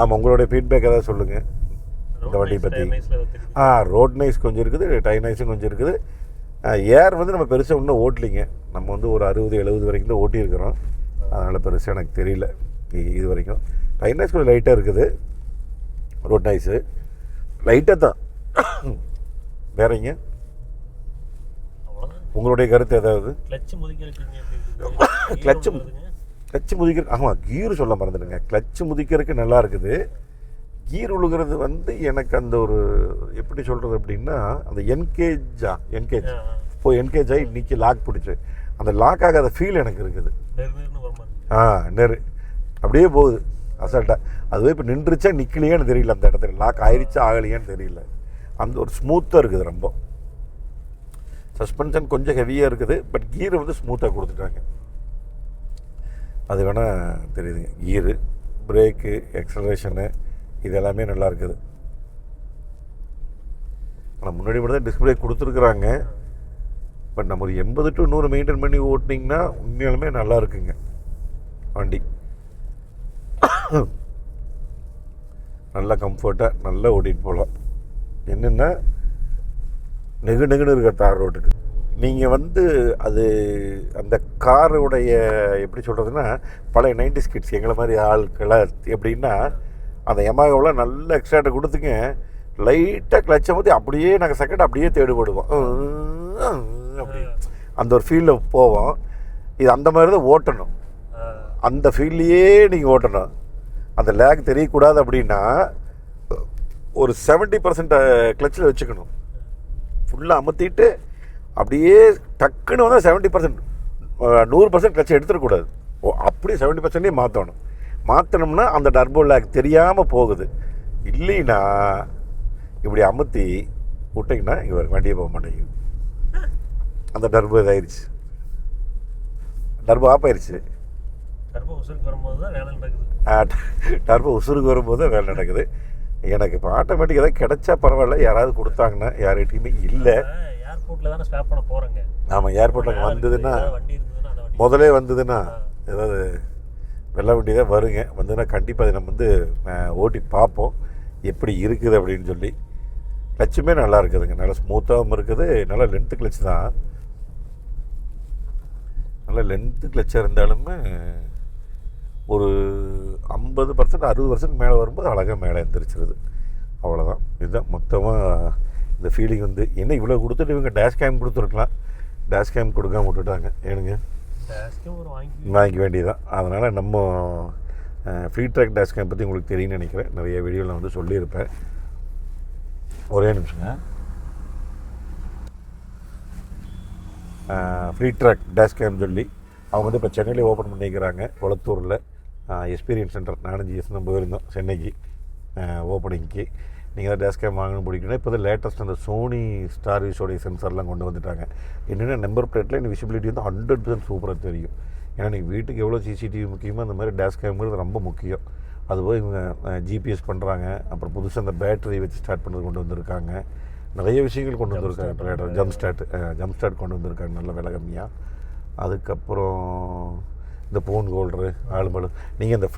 ஆமாம், உங்களுடைய ஃபீட்பேக் ஏதாவது சொல்லுங்கள் இந்த வண்டியை பற்றி. ரோட் நைஸ் கொஞ்சம் இருக்குது, டை நைஸும் கொஞ்சம் இருக்குது. ஏர் வந்து நம்ம பெருசாக இன்னும் ஓட்டலிங்க. நம்ம வந்து ஒரு 60-70 வரைக்கும் தான் ஓட்டியிருக்கிறோம். அதனால் பெருசாக எனக்கு தெரியல இது வரைக்கும். டை நைஸ் கொஞ்சம் லைட்டாக இருக்குது, ரோட் நைஸு லைட்டாக தான். வேறங்க உங்களுடைய கருத்து ஏதாவது? கிளச்சு முதிக்கிற ஆமாம், கீர் சொல்ல மறந்துடுங்க. கிளச்சு முதிக்கிறதுக்கு நல்லா இருக்குது. கீர் உழுகிறது வந்து எனக்கு அந்த ஒரு எப்படி சொல்கிறது அப்படின்னா, அந்த என்கேஜ் இப்போ என்கேஜ் ஆகி நிற்கி லாக் பிடிச்சி அந்த லாக் ஆகாத ஃபீல் எனக்கு இருக்குது. நெரு அப்படியே போகுது அசால்ட்டாக. அதுவே இப்போ நின்றுச்சா நிற்கலையான்னு தெரியல, அந்த இடத்துல லாக் ஆயிடுச்சா ஆகலையான்னு தெரியல. அந்த ஒரு ஸ்மூத்தாக இருக்குது ரொம்ப. சஸ்பென்ஷன் கொஞ்சம் ஹெவியாக இருக்குது, பட் கீரை வந்து ஸ்மூத்தாக கொடுத்துட்டாங்க. அது வேணால் தெரியுதுங்க. கீரு, பிரேக்கு, எக்ஸலரேஷனு இது எல்லாமே நல்லா இருக்குது. ஆனால் முன்னாடி மட்டும் தான் டிஸ்பிளே கொடுத்துருக்குறாங்க. பட் நம்ம ஒரு 80 to 100 மெயின்டைன் பண்ணி ஓட்டினீங்கன்னா உண்மையாலுமே நல்லா இருக்குங்க வண்டி. நல்லா கம்ஃபர்ட்டாக நல்லா ஓட்டிகிட்டு போகலாம். என்னென்னா நெகுன்னு இருக்க தார் ரோட்டுக்கு நீங்கள் வந்து அது அந்த காருடைய எப்படி சொல்கிறதுன்னா, பழைய 90s கிட்ஸ் எங்களை மாதிரி ஆட்களை எப்படின்னா, அந்த யமாகாவில் நல்ல எக்ஸ்ட்ராட்டை கொடுத்துங்க, லைட்டாக கிளச்சை ஊற்றி அப்படியே நாங்கள் செகண்ட் அப்படியே தேடுபடுவோம். அப்படி அந்த ஒரு ஃபீல்டில் போவோம். இது அந்த மாதிரி தான் ஓட்டணும். அந்த ஃபீல்ட்லேயே நீங்கள் ஓட்டணும். அந்த லேக் தெரியக்கூடாது அப்படின்னா ஒரு 70% கிளச்சில் வச்சுக்கணும். ஃபுல்லாக அமுத்திட்டு அப்படியே டக்குன்னு வந்து 70%, 100% கிளச்சை எடுத்துடக்கூடாது. அப்படியே 70% மாற்றணும். மாற்றினோம்னா அந்த டர்போ லேக் தெரியாமல் போகுது. இல்லைன்னா இப்படி அமுத்தி விட்டிங்கன்னா இங்கே வண்டியை போக மாட்டேங்குது. அந்த டர்போ இதாகிடுச்சு, டர்போ ஆஃப் ஆயிடுச்சு. டர்போ உசுருக்கு வரும்போது தான் வேலை நடக்குது. டர்போ உசுருக்கு வரும்போது தான் வேலை நடக்குது. எனக்கு இப்போ ஆட்டோமேட்டிக் எதாவது கிடைச்சா பரவாயில்ல, யாராவது கொடுத்தாங்கன்னா யார்கிட்டையுமே இல்லை. ஏர்போர்ட்டில் தானே ஸ்டாப் பண்ண போகிறேங்க. ஆமாம், ஏர்போர்ட்டில் வந்ததுன்னா வண்டி இருந்ததுன்னா அந்த வண்டி முதலே வந்ததுன்னா ஏதாவது வெள்ளை வண்டி தான் வருங்க. வந்ததுன்னா கண்டிப்பாக அதை நம்ம வந்து ஓட்டி பார்ப்போம் எப்படி இருக்குது அப்படின்னு சொல்லி. கிளச்சுமே நல்லா இருக்குதுங்க, நல்லா ஸ்மூத்தாகவும் இருக்குது. நல்லா லென்த்து கிளச்சு தான். நல்லா லென்த்து கிளச்சாக இருந்தாலுமே ஒரு 50% 60% மேலே வரும்போது அழகாக மேலே எந்திரிச்சிருது. அவ்வளோதான். இதுதான் மொத்தமாக இந்த ஃபீலிங். வந்து என்ன இவ்வளோ கொடுத்துட்டு இவங்க டேஷ் கேம் கொடுத்துருக்கலாம், டேஷ் கேம் கொடுக்காம விட்டுட்டாங்க. ஏனுங்க வாங்கிக்க வேண்டியதுதான். அதனால் நம்ம ஃப்ரீ ட்ராக் டேஷ் கேம் பற்றி உங்களுக்கு தெரியும்னு நினைக்கிறேன். நிறைய வீடியோவில் வந்து சொல்லியிருப்பேன். ஒரே நிமிஷங்க. ஃப்ரீ ட்ராக் டேஷ் கேம் சொல்லி அவங்க வந்து இப்போ சென்னையில் ஓப்பன் பண்ணிக்கிறாங்க. கொளத்தூரில் எக்ஸ்பீரியன்ஸ் சென்டர். நானும் ஜிஎஸ் நம்ம போயிருந்தோம் சென்னைக்கு ஓப்பனிங்க்கு. நீங்கள் தான் டேஷ் கேம் வாங்கணும் பிடிக்கணும். இப்போ தான் லேட்டஸ்ட் அந்த சோனி ஸ்டார் விஷோடைய சென்சார்லாம் கொண்டு வந்துட்டாங்க. என்னென்னா நம்பர் பிளேட்டில் எனக்கு விசிபிலிட்டி வந்து 100% சூப்பராக தெரியும். ஏன்னா நீங்கள் வீட்டுக்கு எவ்வளோ சிசிடிவி முக்கியமோ அந்த மாதிரி டேஷ் கேம்ங்கிறது ரொம்ப முக்கியம். அதுபோல் இவங்க ஜிபிஎஸ் பண்ணுறாங்க. அப்புறம் புதுசாக அந்த பேட்டரி வச்சு ஸ்டார்ட் பண்ணுறது கொண்டு வந்திருக்காங்க. நிறைய விஷயங்கள் கொண்டு வந்திருக்காங்க. ஜம்ப் ஸ்டார்ட் கொண்டு வந்திருக்காங்க நல்ல விலை கம்மியாக. அதுக்கப்புறம் இந்த ஃபோன் ஹோல்டரு ஆளுமலு நீங்கள் இந்த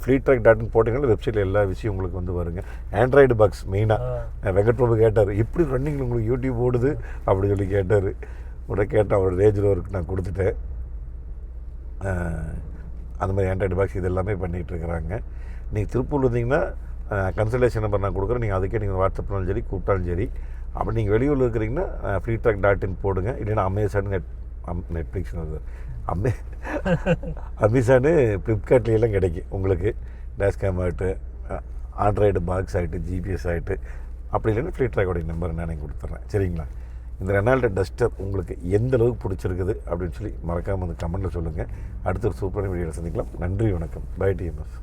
ஃப்ளீட்ராக்.in போட்டிங்கன்னா வெப்சைட்டில் எல்லா விஷயம் உங்களுக்கு வந்து வருங்க. ஆண்ட்ராய்டு பாக்ஸ் மெயினாக வெங்கட் பிரபு கேட்டார், எப்படி ரன்னிங்கில் உங்களுக்கு யூடியூப் ஓடுது அப்படி சொல்லி கேட்டார். உடனே கேட்டேன், அவரோட ரேஞ்ச் ரோவருக்கு நான் கொடுத்துட்டேன். அந்த மாதிரி ஆண்ட்ராய்டு பாக்ஸ் இது எல்லாமே பண்ணிகிட்ருக்குறாங்க. நீங்கள் திருப்பூர் வந்தீங்கன்னா கன்சல்டேஷன் நம்பர் நான் கொடுக்குறேன். நீங்கள் அதுக்கே நீங்கள் வாட்ஸ்அப்னாலும் சரி கூப்பிட்டாலும் சரி. அப்படி நீங்கள் வெளியூரில் இருக்கிறீங்கன்னா ஃப்ளீட்ராக்.in போடுங்க. இல்லைன்னா அமேசான் நெட்ஃப்ளிக்ஸ் அமேசானு ஃப்ளிப்கார்ட்லாம் கிடைக்கும் உங்களுக்கு. டேஷ் கேம் ஆகிட்டு, ஆண்ட்ராய்டு பாக்ஸ் ஆகிட்டு, ஜிபிஎஸ் ஆகிட்டு. அப்படி இல்லைன்னா ஃப்ளீட்ராக்கோடைய நம்பர் நான் கொடுத்துட்றேன். சரிங்களா? இந்த ரெனால்டோ டஸ்டர் உங்களுக்கு எந்த அளவுக்கு பிடிச்சிருக்குது அப்படின்னு சொல்லி மறக்காமல் அந்த கமெண்ட்டில் சொல்லுங்கள். அடுத்த ஒரு சூப்பரான வீடியோவில் சந்திக்கலாம். நன்றி, வணக்கம். Bye TMS.